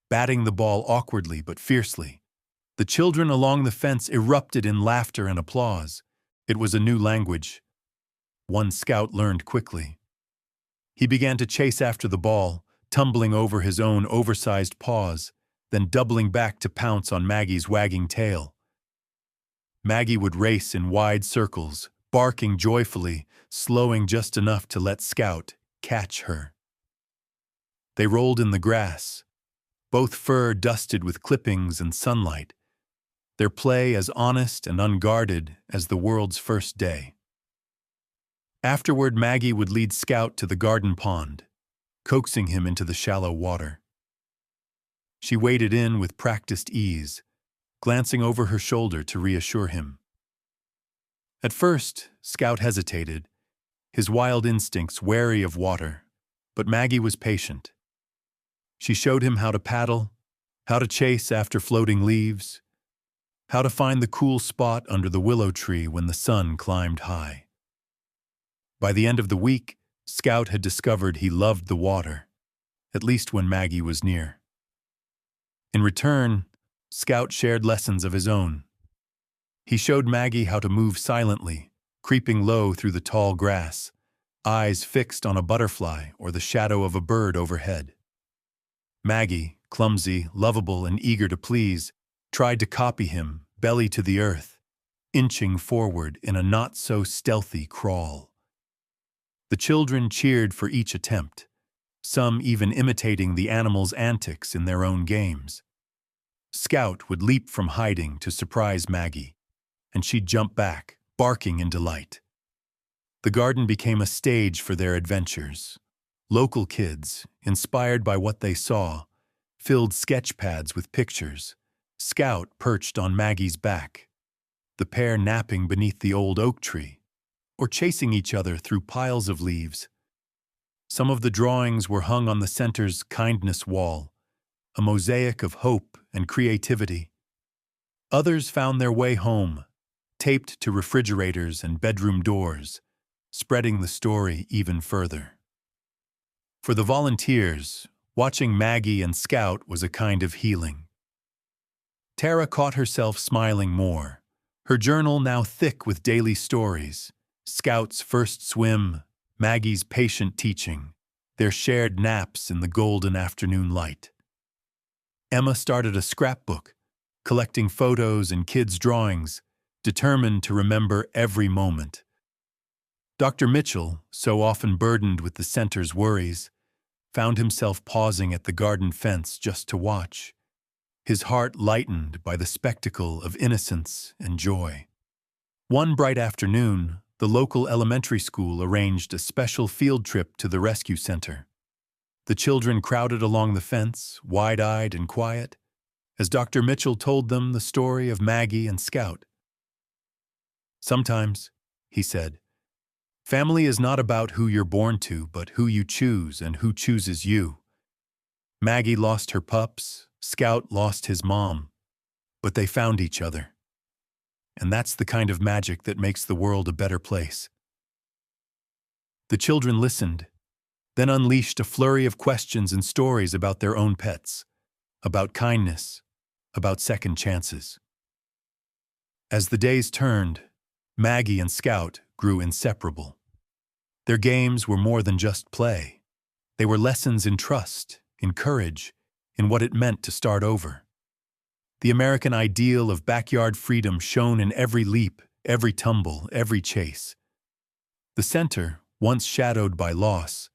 batting the ball awkwardly but fiercely. The children along the fence erupted in laughter and applause. It was a new language, one Scout learned quickly. He began to chase after the ball, tumbling over his own oversized paws, then doubling back to pounce on Maggie's wagging tail. Maggie would race in wide circles, barking joyfully, slowing just enough to let Scout catch her. They rolled in the grass, both fur dusted with clippings and sunlight, their play as honest and unguarded as the world's first day. Afterward, Maggie would lead Scout to the garden pond, coaxing him into the shallow water. She waded in with practiced ease, glancing over her shoulder to reassure him. At first, Scout hesitated, his wild instincts wary of water, but Maggie was patient. She showed him how to paddle, how to chase after floating leaves, how to find the cool spot under the willow tree when the sun climbed high. By the end of the week, Scout had discovered he loved the water, at least when Maggie was near. In return, Scout shared lessons of his own. He showed Maggie how to move silently, creeping low through the tall grass, eyes fixed on a butterfly or the shadow of a bird overhead. Maggie, clumsy, lovable, and eager to please, tried to copy him, belly to the earth, inching forward in a not-so-stealthy crawl. The children cheered for each attempt, some even imitating the animal's antics in their own games. Scout would leap from hiding to surprise Maggie, and she'd jump back, barking in delight. The garden became a stage for their adventures. Local kids, inspired by what they saw, filled sketch pads with pictures, Scout perched on Maggie's back, the pair napping beneath the old oak tree, or chasing each other through piles of leaves. Some of the drawings were hung on the center's kindness wall, a mosaic of hope and creativity. Others found their way home, taped to refrigerators and bedroom doors, spreading the story even further. For the volunteers, watching Maggie and Scout was a kind of healing. Tara caught herself smiling more, her journal now thick with daily stories, Scout's first swim, Maggie's patient teaching, their shared naps in the golden afternoon light. Emma started a scrapbook, collecting photos and kids' drawings, determined to remember every moment. Dr. Mitchell, so often burdened with the center's worries, found himself pausing at the garden fence just to watch, his heart lightened by the spectacle of innocence and joy. One bright afternoon, the local elementary school arranged a special field trip to the rescue center. The children crowded along the fence, wide-eyed and quiet, as Dr. Mitchell told them the story of Maggie and Scout. "Sometimes," he said, "family is not about who you're born to, but who you choose and who chooses you. Maggie lost her pups, Scout lost his mom, but they found each other. And that's the kind of magic that makes the world a better place. The children listened, then unleashed a flurry of questions and stories about their own pets, about kindness, about second chances. As the days turned, Maggie and Scout grew inseparable. Their games were more than just play. They were lessons in trust, in courage, in what it meant to start over. The American ideal of backyard freedom shone in every leap, every tumble, every chase. The center, once shadowed by loss,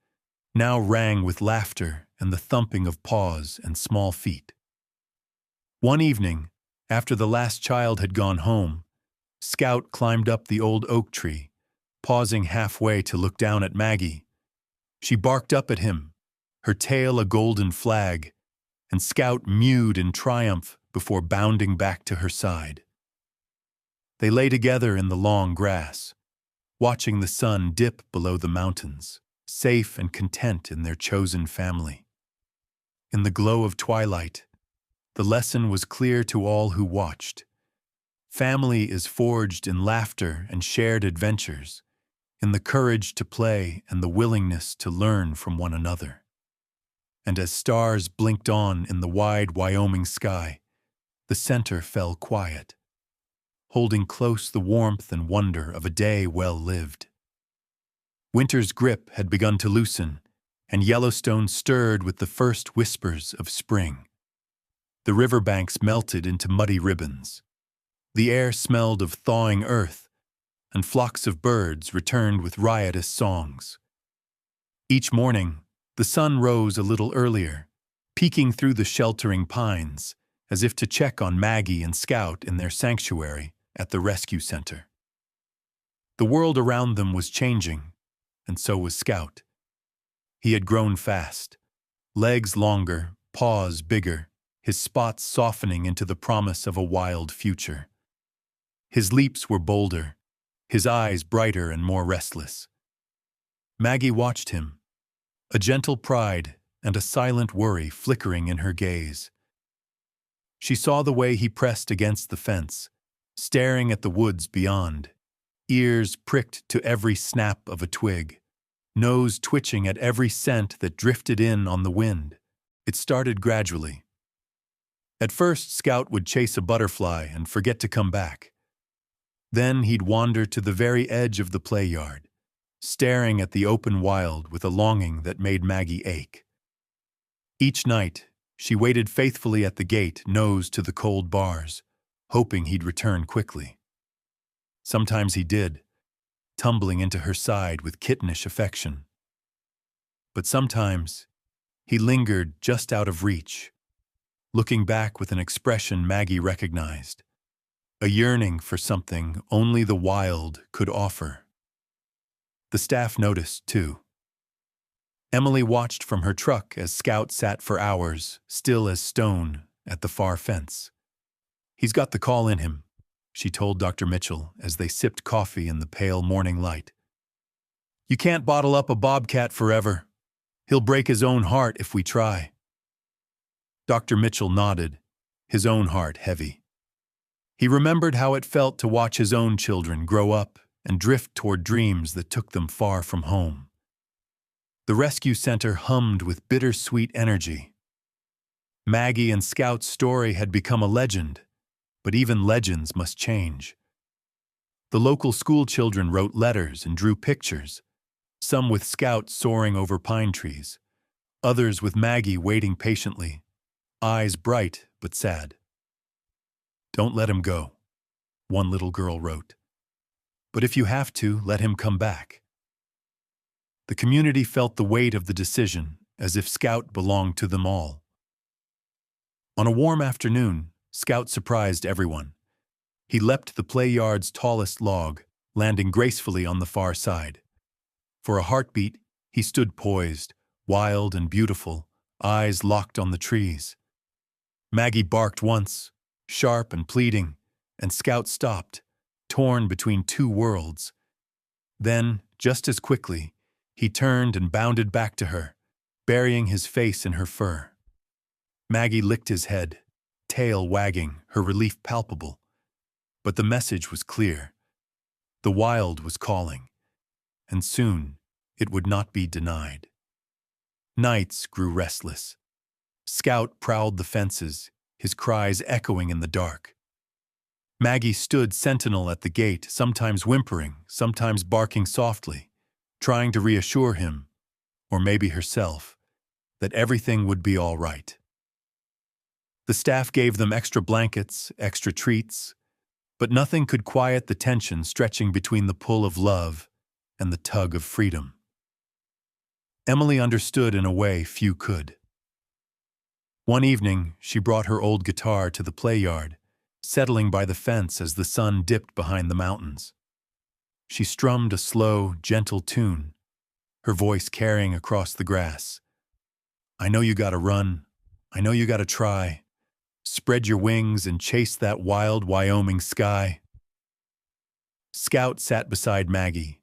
now rang with laughter and the thumping of paws and small feet. One evening, after the last child had gone home, Scout climbed up the old oak tree, pausing halfway to look down at Maggie. She barked up at him, her tail a golden flag, and Scout mewed in triumph before bounding back to her side. They lay together in the long grass, watching the sun dip below the mountains, safe and content in their chosen family. In the glow of twilight, the lesson was clear to all who watched. Family is forged in laughter and shared adventures, in the courage to play and the willingness to learn from one another. And as stars blinked on in the wide Wyoming sky, the center fell quiet, holding close the warmth and wonder of a day well lived. Winter's grip had begun to loosen, and Yellowstone stirred with the first whispers of spring. The riverbanks melted into muddy ribbons. The air smelled of thawing earth, and flocks of birds returned with riotous songs. Each morning, the sun rose a little earlier, peeking through the sheltering pines, as if to check on Maggie and Scout in their sanctuary at the rescue center. The world around them was changing, and so was Scout. He had grown fast, legs longer, paws bigger, his spots softening into the promise of a wild future. His leaps were bolder, his eyes brighter and more restless. Maggie watched him, a gentle pride and a silent worry flickering in her gaze. She saw the way he pressed against the fence, staring at the woods beyond, ears pricked to every snap of a twig, nose twitching at every scent that drifted in on the wind. It started gradually. At first, Scout would chase a butterfly and forget to come back. Then he'd wander to the very edge of the play yard, staring at the open wild with a longing that made Maggie ache. Each night, she waited faithfully at the gate, nose to the cold bars, hoping he'd return quickly. Sometimes he did, tumbling into her side with kittenish affection. But sometimes, he lingered just out of reach, looking back with an expression Maggie recognized, a yearning for something only the wild could offer. The staff noticed, too. Emily watched from her truck as Scout sat for hours, still as stone, at the far fence. "He's got the call in him," she told Dr. Mitchell as they sipped coffee in the pale morning light. "You can't bottle up a bobcat forever. He'll break his own heart if we try." Dr. Mitchell nodded, his own heart heavy. He remembered how it felt to watch his own children grow up and drift toward dreams that took them far from home. The rescue center hummed with bittersweet energy. Maggie and Scout's story had become a legend, but even legends must change. The local school children wrote letters and drew pictures, some with Scout soaring over pine trees, others with Maggie waiting patiently, eyes bright but sad. "Don't let him go," one little girl wrote. "But if you have to, let him come back." The community felt the weight of the decision, as if Scout belonged to them all. On a warm afternoon, Scout surprised everyone. He leapt the play yard's tallest log, landing gracefully on the far side. For a heartbeat, he stood poised, wild and beautiful, eyes locked on the trees. Maggie barked once, sharp and pleading, and Scout stopped, torn between two worlds. Then, just as quickly, he turned and bounded back to her, burying his face in her fur. Maggie licked his head, tail wagging, her relief palpable. But the message was clear. The wild was calling, and soon it would not be denied. Nights grew restless. Scout prowled the fences, his cries echoing in the dark. Maggie stood sentinel at the gate, sometimes whimpering, sometimes barking softly, trying to reassure him, or maybe herself, that everything would be all right. The staff gave them extra blankets, extra treats, but nothing could quiet the tension stretching between the pull of love and the tug of freedom. Emily understood in a way few could. One evening, she brought her old guitar to the play yard, settling by the fence as the sun dipped behind the mountains. She strummed a slow, gentle tune, her voice carrying across the grass. I know you gotta run. I know you gotta try. Spread your wings and chase that wild Wyoming sky. Scout sat beside Maggie,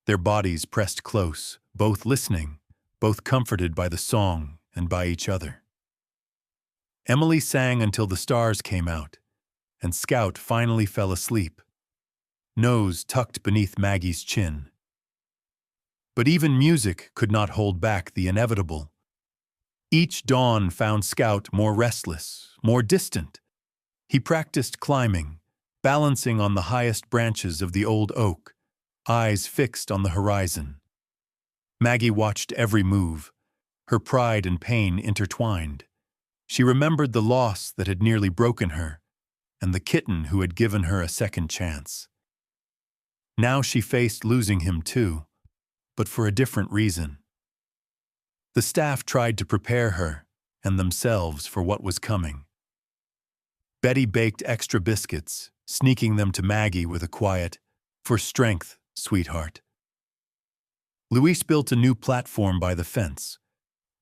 their bodies pressed close, both listening, both comforted by the song and by each other. Emily sang until the stars came out, and Scout finally fell asleep, nose tucked beneath Maggie's chin. But even music could not hold back the inevitable. Each dawn found Scout more restless, more distant. He practiced climbing, balancing on the highest branches of the old oak, eyes fixed on the horizon. Maggie watched every move, her pride and pain intertwined. She remembered the loss that had nearly broken her, and the kitten who had given her a second chance. Now she faced losing him too, but for a different reason. The staff tried to prepare her and themselves for what was coming. Betty baked extra biscuits, sneaking them to Maggie with a quiet, "For strength, sweetheart." Luis built a new platform by the fence,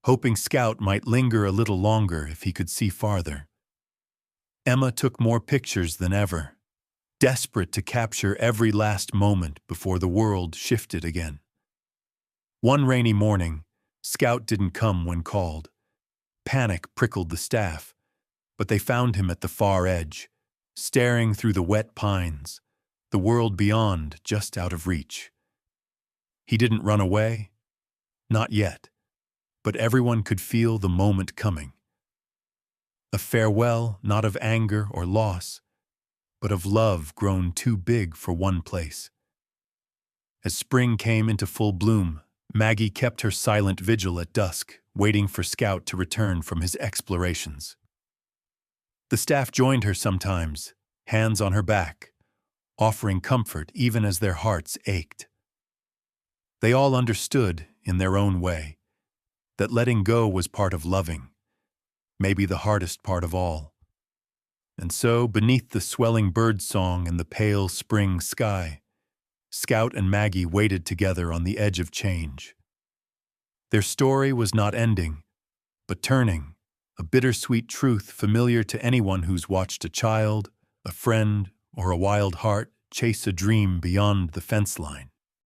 hoping Scout might linger a little longer if he could see farther. Emma took more pictures than ever, desperate to capture every last moment before the world shifted again. One rainy morning, Scout didn't come when called. Panic prickled the staff, but they found him at the far edge, staring through the wet pines, the world beyond just out of reach. He didn't run away, not yet, but everyone could feel the moment coming. A farewell not of anger or loss, but of love grown too big for one place. As spring came into full bloom, Maggie kept her silent vigil at dusk, waiting for Scout to return from his explorations. The staff joined her sometimes, hands on her back, offering comfort even as their hearts ached. They all understood, in their own way, that letting go was part of loving, maybe the hardest part of all. And so, beneath the swelling bird song and the pale spring sky, Scout and Maggie waited together on the edge of change. Their story was not ending, but turning, a bittersweet truth familiar to anyone who's watched a child, a friend, or a wild heart chase a dream beyond the fence line.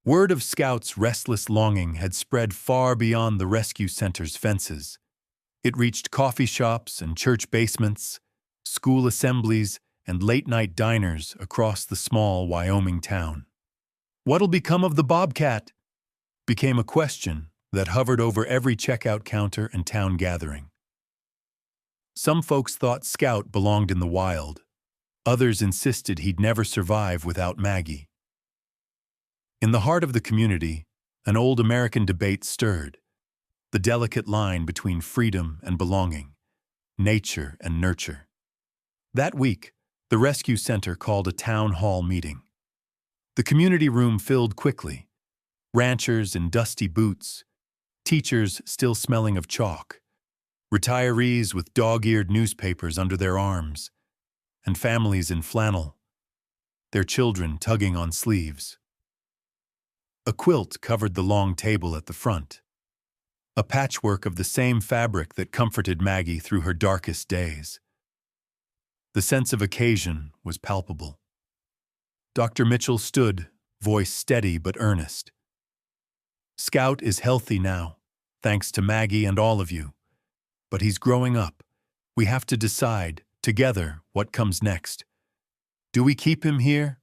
Word of Scout's restless longing had spread far beyond the rescue center's fences. It reached coffee shops and church basements, school assemblies, and late-night diners across the small Wyoming town. "What'll become of the bobcat?" became a question that hovered over every checkout counter and town gathering. Some folks thought Scout belonged in the wild. Others insisted he'd never survive without Maggie. In the heart of the community, an old American debate stirred, the delicate line between freedom and belonging, nature and nurture. That week, the rescue center called a town hall meeting. The community room filled quickly, ranchers in dusty boots, teachers still smelling of chalk, retirees with dog-eared newspapers under their arms, and families in flannel, their children tugging on sleeves. A quilt covered the long table at the front, a patchwork of the same fabric that comforted Maggie through her darkest days. The sense of occasion was palpable. Dr. Mitchell stood, voice steady but earnest. "Scout is healthy now, thanks to Maggie and all of you, but he's growing up, We have to decide, together, what comes next. Do we keep him here,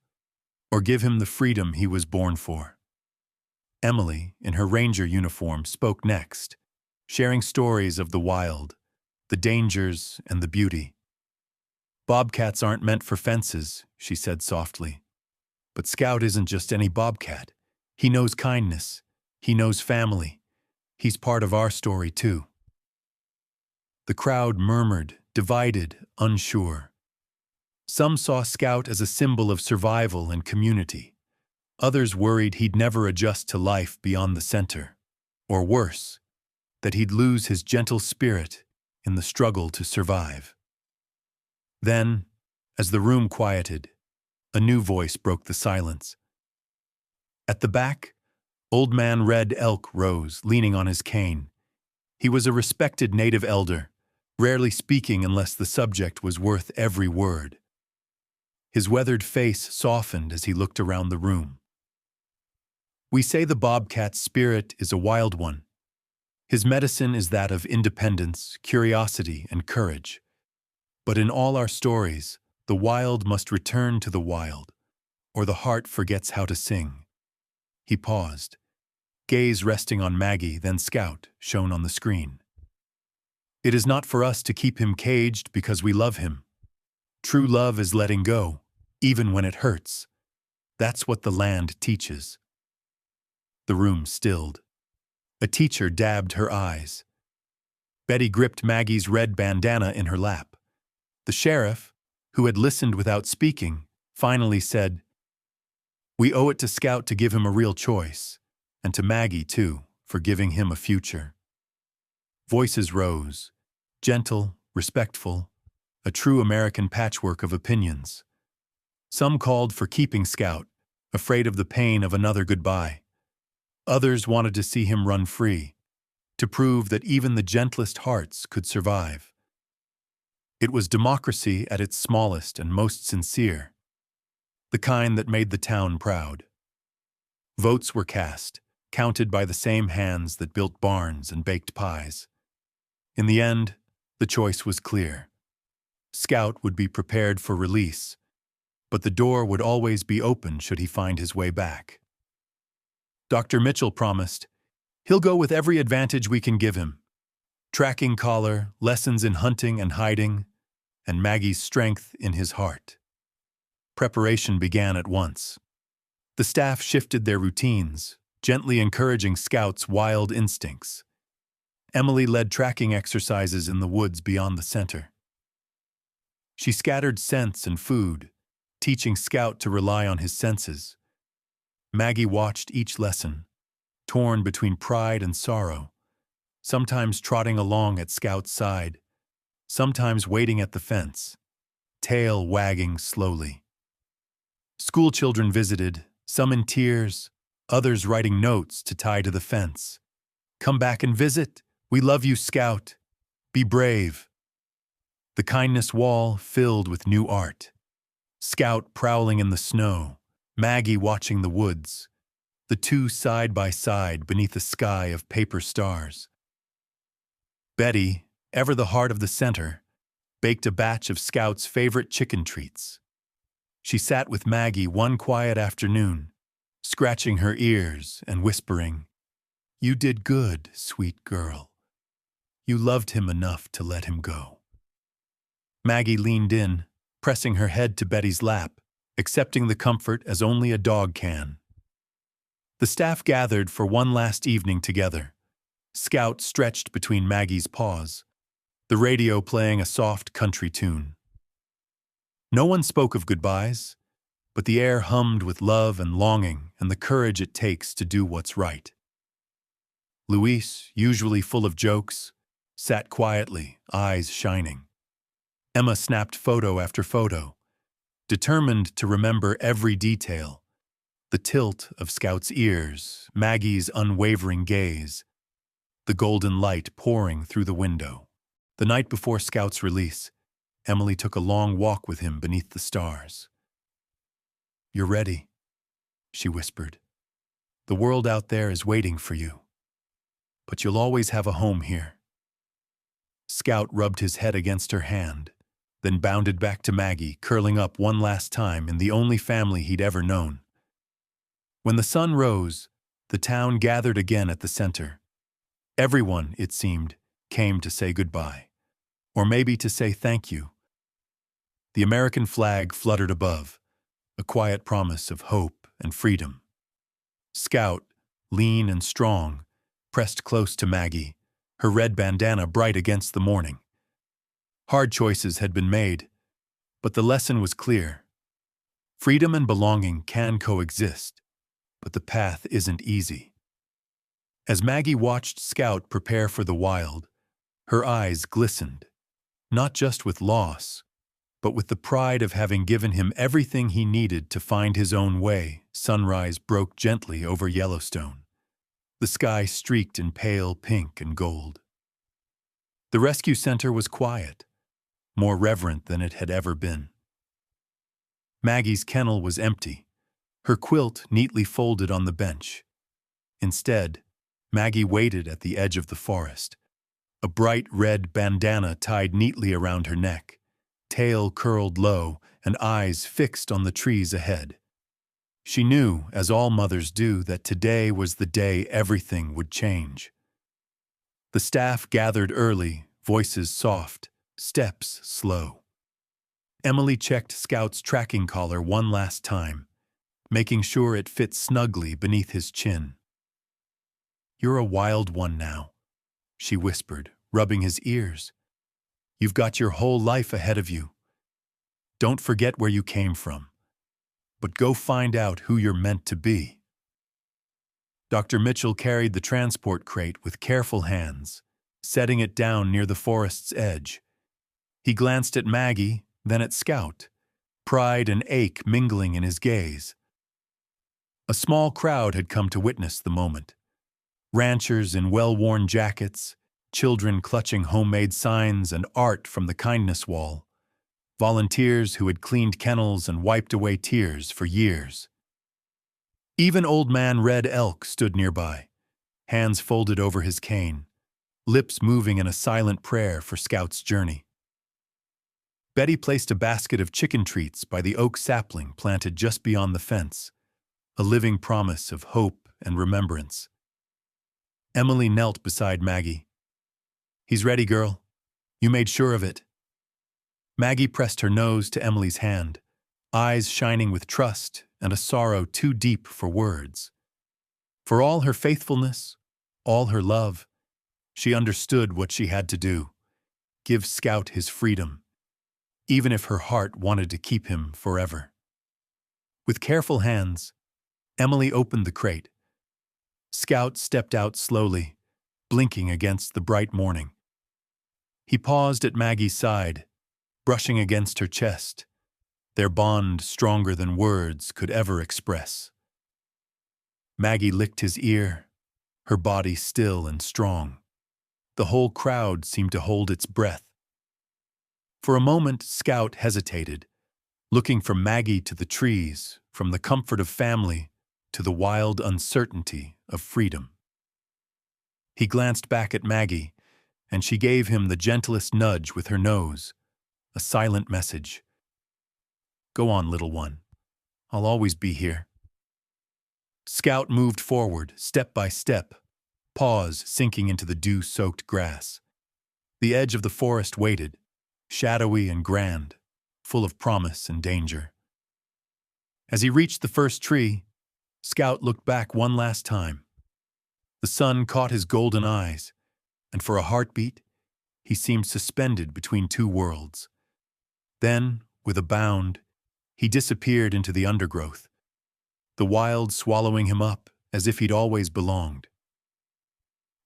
or give him the freedom he was born for? Emily, in her ranger uniform, spoke next, sharing stories of the wild, the dangers, and the beauty. Bobcats aren't meant for fences, she said softly. But Scout isn't just any bobcat. He knows kindness. He knows family. He's part of our story, too. The crowd murmured, divided, unsure. Some saw Scout as a symbol of survival and community. Others worried he'd never adjust to life beyond the center. Or worse, that he'd lose his gentle spirit in the struggle to survive. Then, as the room quieted, a new voice broke the silence. At the back, Old Man Red Elk rose, leaning on his cane. He was a respected native elder, rarely speaking unless the subject was worth every word. His weathered face softened as he looked around the room. We say the bobcat's spirit is a wild one. His medicine is that of independence, curiosity, and courage. But in all our stories, the wild must return to the wild, or the heart forgets how to sing. He paused, gaze resting on Maggie, then Scout, shown on the screen. It is not for us to keep him caged because we love him. True love is letting go, even when it hurts. That's what the land teaches. The room stilled. A teacher dabbed her eyes. Betty gripped Maggie's red bandana in her lap. The sheriff, who had listened without speaking, finally said, "We owe it to Scout to give him a real choice, and to Maggie, too, for giving him a future." Voices rose, gentle, respectful, a true American patchwork of opinions. Some called for keeping Scout, afraid of the pain of another goodbye. Others wanted to see him run free, to prove that even the gentlest hearts could survive. It was democracy at its smallest and most sincere, the kind that made the town proud. Votes were cast, counted by the same hands that built barns and baked pies. In the end, the choice was clear. Scout would be prepared for release, but the door would always be open should he find his way back. Dr. Mitchell promised, "He'll go with every advantage we can give him. Tracking collar, lessons in hunting and hiding, and Maggie's strength in his heart." Preparation began at once. The staff shifted their routines, gently encouraging Scout's wild instincts. Emily led tracking exercises in the woods beyond the center. She scattered scents and food, teaching Scout to rely on his senses. Maggie watched each lesson, torn between pride and sorrow, sometimes trotting along at Scout's side, sometimes waiting at the fence, tail wagging slowly. School children visited, some in tears, others writing notes to tie to the fence. "Come back and visit. We love you, Scout. Be brave." The kindness wall filled with new art. Scout prowling in the snow, Maggie watching the woods, the two side by side beneath a sky of paper stars. Betty, ever the heart of the center, baked a batch of Scout's favorite chicken treats. She sat with Maggie one quiet afternoon, scratching her ears and whispering, "You did good, sweet girl. You loved him enough to let him go." Maggie leaned in, pressing her head to Betty's lap, accepting the comfort as only a dog can. The staff gathered for one last evening together. Scout stretched between Maggie's paws, the radio playing a soft country tune. No one spoke of goodbyes, but the air hummed with love and longing and the courage it takes to do what's right. Luis, usually full of jokes, sat quietly, eyes shining. Emma snapped photo after photo, determined to remember every detail: the tilt of Scout's ears, Maggie's unwavering gaze, the golden light pouring through the window. The night before Scout's release, Emily took a long walk with him beneath the stars. "You're ready," she whispered. "The world out there is waiting for you, but you'll always have a home here." Scout rubbed his head against her hand, then bounded back to Maggie, curling up one last time in the only family he'd ever known. When the sun rose, the town gathered again at the center. Everyone, it seemed, came to say goodbye, or maybe to say thank you. The American flag fluttered above, a quiet promise of hope and freedom. Scout, lean and strong, pressed close to Maggie, her red bandana bright against the morning. Hard choices had been made, but the lesson was clear. Freedom and belonging can coexist, but the path isn't easy. As Maggie watched Scout prepare for the wild, her eyes glistened, not just with loss, but with the pride of having given him everything he needed to find his own way. Sunrise broke gently over Yellowstone. The sky streaked in pale pink and gold. The rescue center was quiet, more reverent than it had ever been. Maggie's kennel was empty, her quilt neatly folded on the bench. Instead, Maggie waited at the edge of the forest, a bright red bandana tied neatly around her neck, tail curled low and eyes fixed on the trees ahead. She knew, as all mothers do, that today was the day everything would change. The staff gathered early, voices soft, steps slow. Emily checked Scout's tracking collar one last time, making sure it fit snugly beneath his chin. "You're a wild one now," she whispered, rubbing his ears. "You've got your whole life ahead of you. Don't forget where you came from, but go find out who you're meant to be." Dr. Mitchell carried the transport crate with careful hands, setting it down near the forest's edge. He glanced at Maggie, then at Scout, pride and ache mingling in his gaze. A small crowd had come to witness the moment. Ranchers in well-worn jackets, children clutching homemade signs and art from the kindness wall, volunteers who had cleaned kennels and wiped away tears for years. Even Old Man Red Elk stood nearby, hands folded over his cane, lips moving in a silent prayer for Scout's journey. Betty placed a basket of chicken treats by the oak sapling planted just beyond the fence, a living promise of hope and remembrance. Emily knelt beside Maggie. "He's ready, girl. You made sure of it." Maggie pressed her nose to Emily's hand, eyes shining with trust and a sorrow too deep for words. For all her faithfulness, all her love, she understood what she had to do: give Scout his freedom, even if her heart wanted to keep him forever. With careful hands, Emily opened the crate. Scout stepped out slowly, blinking against the bright morning. He paused at Maggie's side, brushing against her chest, their bond stronger than words could ever express. Maggie licked his ear, her body still and strong. The whole crowd seemed to hold its breath. For a moment, Scout hesitated, looking from Maggie to the trees, from the comfort of family to the wild uncertainty of freedom. He glanced back at Maggie, and she gave him the gentlest nudge with her nose, a silent message. "Go on, little one. I'll always be here." Scout moved forward, step by step, paws sinking into the dew-soaked grass. The edge of the forest waited, shadowy and grand, full of promise and danger. As he reached the first tree, Scout looked back one last time. The sun caught his golden eyes, and for a heartbeat, he seemed suspended between two worlds. Then, with a bound, he disappeared into the undergrowth, the wild swallowing him up as if he'd always belonged.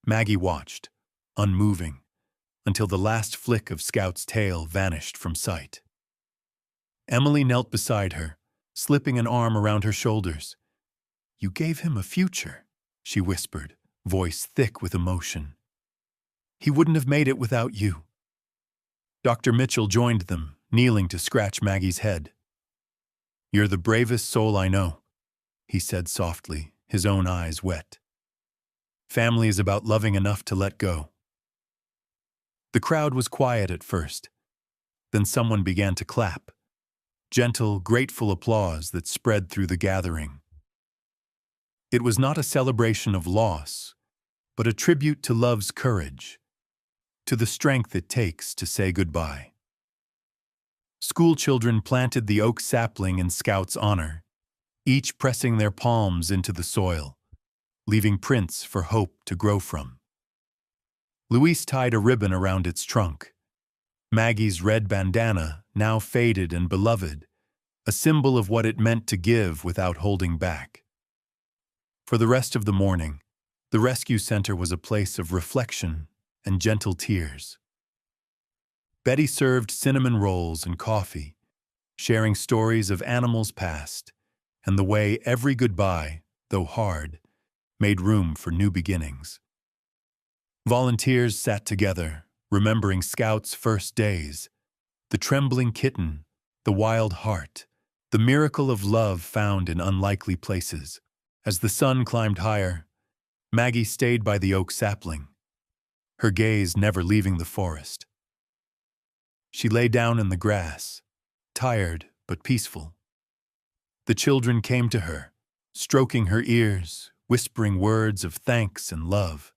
Maggie watched, unmoving, until the last flick of Scout's tail vanished from sight. Emily knelt beside her, slipping an arm around her shoulders. "You gave him a future," she whispered, voice thick with emotion. "He wouldn't have made it without you." Dr. Mitchell joined them, kneeling to scratch Maggie's head. "You're the bravest soul I know," he said softly, his own eyes wet. "Family is about loving enough to let go." The crowd was quiet at first. Then someone began to clap. Gentle, grateful applause that spread through the gathering. It was not a celebration of loss, but a tribute to love's courage, to the strength it takes to say goodbye. School children planted the oak sapling in Scout's honor, each pressing their palms into the soil, leaving prints for hope to grow from. Luis tied a ribbon around its trunk. Maggie's red bandana, now faded and beloved, a symbol of what it meant to give without holding back. For the rest of the morning, the rescue center was a place of reflection and gentle tears. Betty served cinnamon rolls and coffee, sharing stories of animals past and the way every goodbye, though hard, made room for new beginnings. Volunteers sat together, remembering Scout's first days, the trembling kitten, the wild heart, the miracle of love found in unlikely places. As the sun climbed higher, Maggie stayed by the oak sapling, her gaze never leaving the forest. She lay down in the grass, tired but peaceful. The children came to her, stroking her ears, whispering words of thanks and love.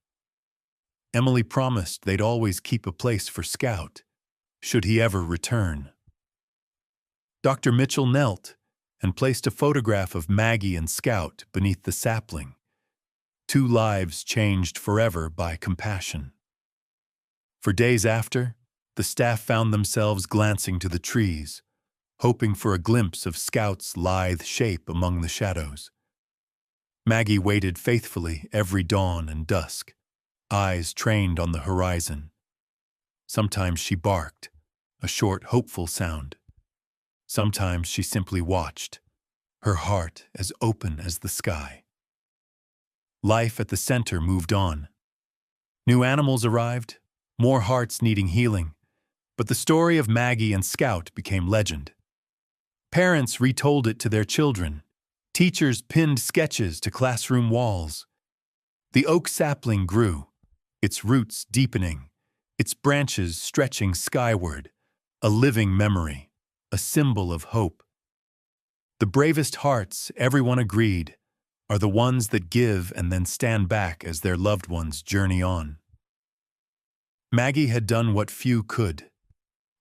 Emily promised they'd always keep a place for Scout, should he ever return. Dr. Mitchell knelt and placed a photograph of Maggie and Scout beneath the sapling, two lives changed forever by compassion. For days after, the staff found themselves glancing to the trees, hoping for a glimpse of Scout's lithe shape among the shadows. Maggie waited faithfully every dawn and dusk, eyes trained on the horizon. Sometimes she barked, a short, hopeful sound. Sometimes she simply watched, her heart as open as the sky. Life at the center moved on. New animals arrived, more hearts needing healing, but the story of Maggie and Scout became legend. Parents retold it to their children. Teachers pinned sketches to classroom walls. The oak sapling grew, its roots deepening, its branches stretching skyward, a living memory, a symbol of hope. The bravest hearts, everyone agreed, are the ones that give and then stand back as their loved ones journey on. Maggie had done what few could.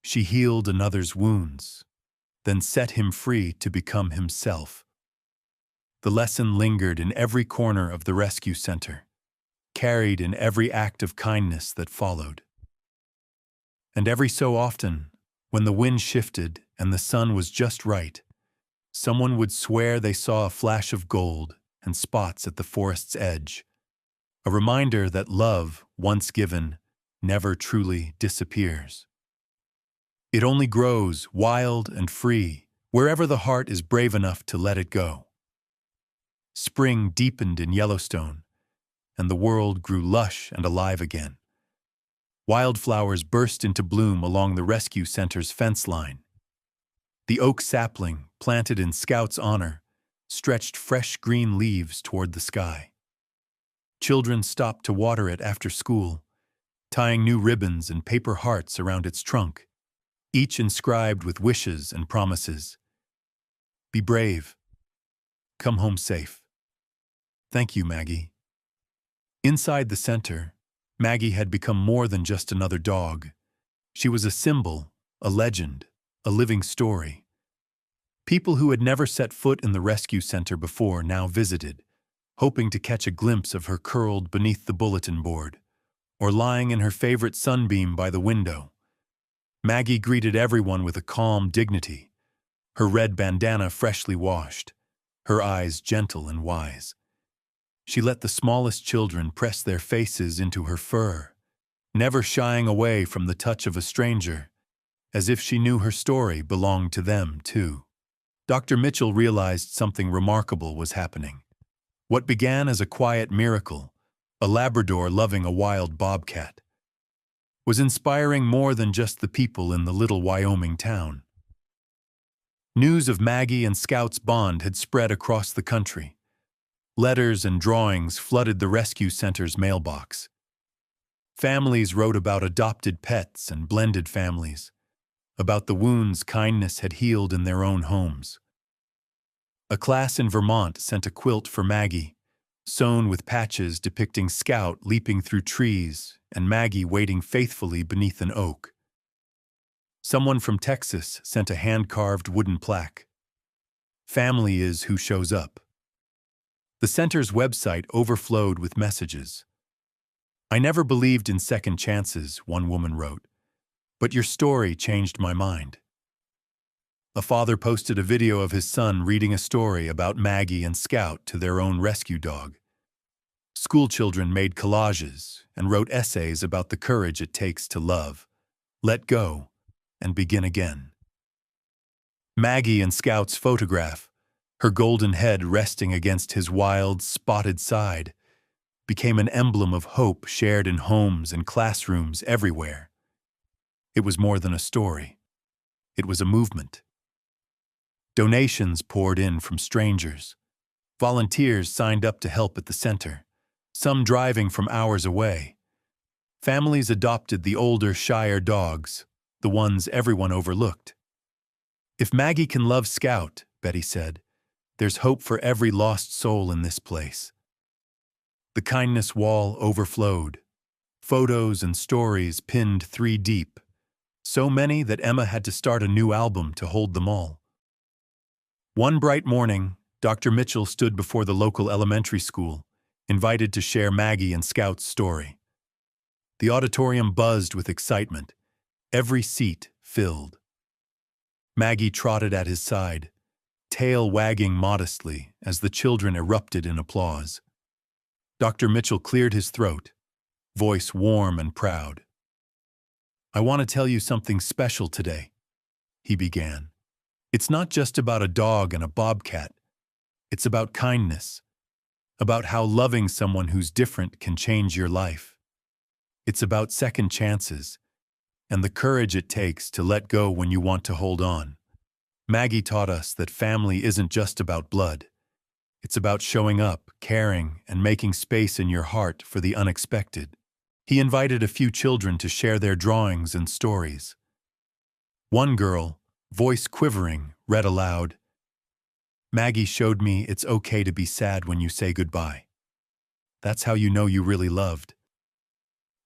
She healed another's wounds, then set him free to become himself. The lesson lingered in every corner of the rescue center, carried in every act of kindness that followed. And every so often, when the wind shifted and the sun was just right, someone would swear they saw a flash of gold and spots at the forest's edge, a reminder that love, once given, never truly disappears. It only grows wild and free wherever the heart is brave enough to let it go. Spring deepened in Yellowstone, and the world grew lush and alive again. Wildflowers burst into bloom along the rescue center's fence line. The oak sapling, planted in Scout's honor, stretched fresh green leaves toward the sky. Children stopped to water it after school, tying new ribbons and paper hearts around its trunk, each inscribed with wishes and promises. Be brave. Come home safe. Thank you, Maggie. Inside the center, Maggie had become more than just another dog. She was a symbol, a legend, a living story. People who had never set foot in the rescue center before now visited, hoping to catch a glimpse of her curled beneath the bulletin board, or lying in her favorite sunbeam by the window. Maggie greeted everyone with a calm dignity, her red bandana freshly washed, her eyes gentle and wise. She let the smallest children press their faces into her fur, never shying away from the touch of a stranger, as if she knew her story belonged to them too. Dr. Mitchell realized something remarkable was happening. What began as a quiet miracle, a Labrador loving a wild bobcat, was inspiring more than just the people in the little Wyoming town. News of Maggie and Scout's bond had spread across the country. Letters and drawings flooded the rescue center's mailbox. Families wrote about adopted pets and blended families, about the wounds kindness had healed in their own homes. A class in Vermont sent a quilt for Maggie, sewn with patches depicting Scout leaping through trees and Maggie waiting faithfully beneath an oak. Someone from Texas sent a hand-carved wooden plaque. Family is who shows up. The center's website overflowed with messages. I never believed in second chances, one woman wrote, but your story changed my mind. A father posted a video of his son reading a story about Maggie and Scout to their own rescue dog. Schoolchildren made collages and wrote essays about the courage it takes to love, let go, and begin again. Maggie and Scout's photograph, her golden head resting against his wild, spotted side, became an emblem of hope shared in homes and classrooms everywhere. It was more than a story. It was a movement. Donations poured in from strangers. Volunteers signed up to help at the center, some driving from hours away. Families adopted the older, shyer dogs, the ones everyone overlooked. If Maggie can love Scout, Betty said, there's hope for every lost soul in this place. The kindness wall overflowed. Photos and stories pinned 3 deep. So many that Emma had to start a new album to hold them all. One bright morning, Dr. Mitchell stood before the local elementary school, invited to share Maggie and Scout's story. The auditorium buzzed with excitement. Every seat filled. Maggie trotted at his side, tail wagging modestly as the children erupted in applause. Dr. Mitchell cleared his throat, voice warm and proud. I want to tell you something special today, he began. It's not just about a dog and a bobcat. It's about kindness, about how loving someone who's different can change your life. It's about second chances and the courage it takes to let go when you want to hold on. Maggie taught us that family isn't just about blood. It's about showing up, caring, and making space in your heart for the unexpected. He invited a few children to share their drawings and stories. One girl, voice quivering, read aloud, Maggie showed me it's okay to be sad when you say goodbye. That's how you know you really loved.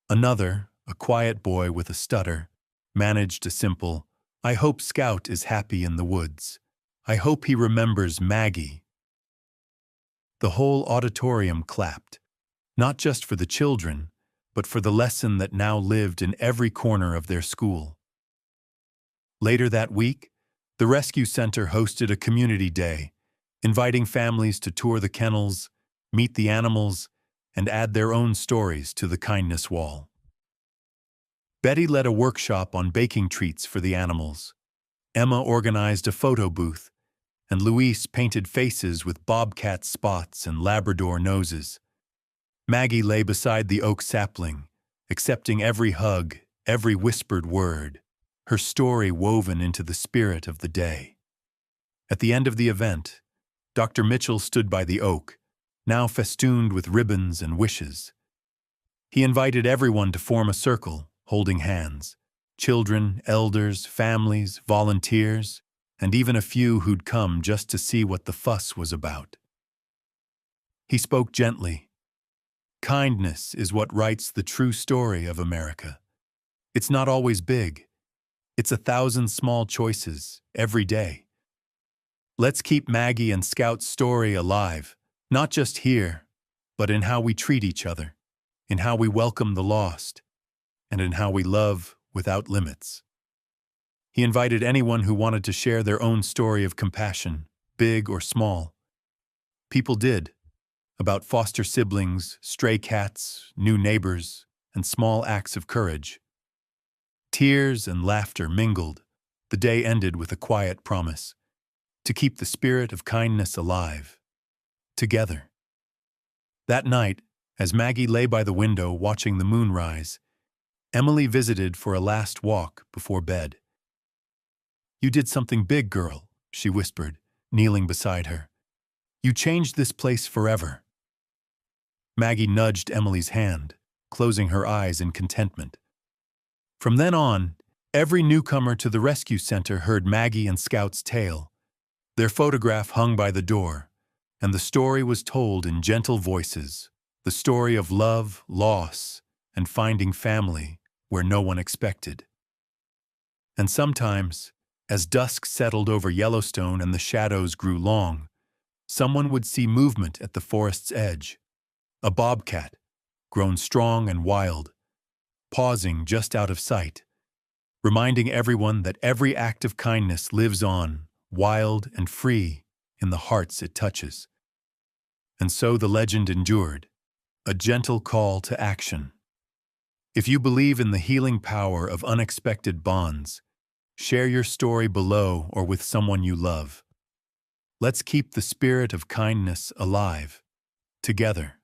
Another, a quiet boy with a stutter, managed a simple, I hope Scout is happy in the woods. I hope he remembers Maggie. The whole auditorium clapped, not just for the children, but for the lesson that now lived in every corner of their school. Later that week, the Rescue Center hosted a community day, inviting families to tour the kennels, meet the animals, and add their own stories to the kindness wall. Betty led a workshop on baking treats for the animals. Emma organized a photo booth, and Louise painted faces with bobcat spots and Labrador noses. Maggie lay beside the oak sapling, accepting every hug, every whispered word, her story woven into the spirit of the day. At the end of the event, Dr. Mitchell stood by the oak, now festooned with ribbons and wishes. He invited everyone to form a circle, holding hands. Children, elders, families, volunteers, and even a few who'd come just to see what the fuss was about. He spoke gently. Kindness is what writes the true story of America. It's not always big. It's 1,000 small choices every day. Let's keep Maggie and Scout's story alive, not just here, but in how we treat each other, in how we welcome the lost, and in how we love without limits. He invited anyone who wanted to share their own story of compassion, big or small. People did, about foster siblings, stray cats, new neighbors, and small acts of courage. Tears and laughter mingled. The day ended with a quiet promise to keep the spirit of kindness alive, together. That night, as Maggie lay by the window watching the moon rise, Emily visited for a last walk before bed. You did something big, girl, she whispered, kneeling beside her. You changed this place forever. Maggie nudged Emily's hand. closing her eyes in contentment. From then on, every newcomer to the rescue center heard Maggie and Scout's tale. Their photograph hung by the door, and the story was told in gentle voices, the story of love, loss, and finding family where no one expected. And sometimes, as dusk settled over Yellowstone and the shadows grew long, someone would see movement at the forest's edge. A bobcat, grown strong and wild, pausing just out of sight, reminding everyone that every act of kindness lives on, wild and free, in the hearts it touches. And so the legend endured, a gentle call to action. If you believe in the healing power of unexpected bonds, share your story below or with someone you love. Let's keep the spirit of kindness alive, together.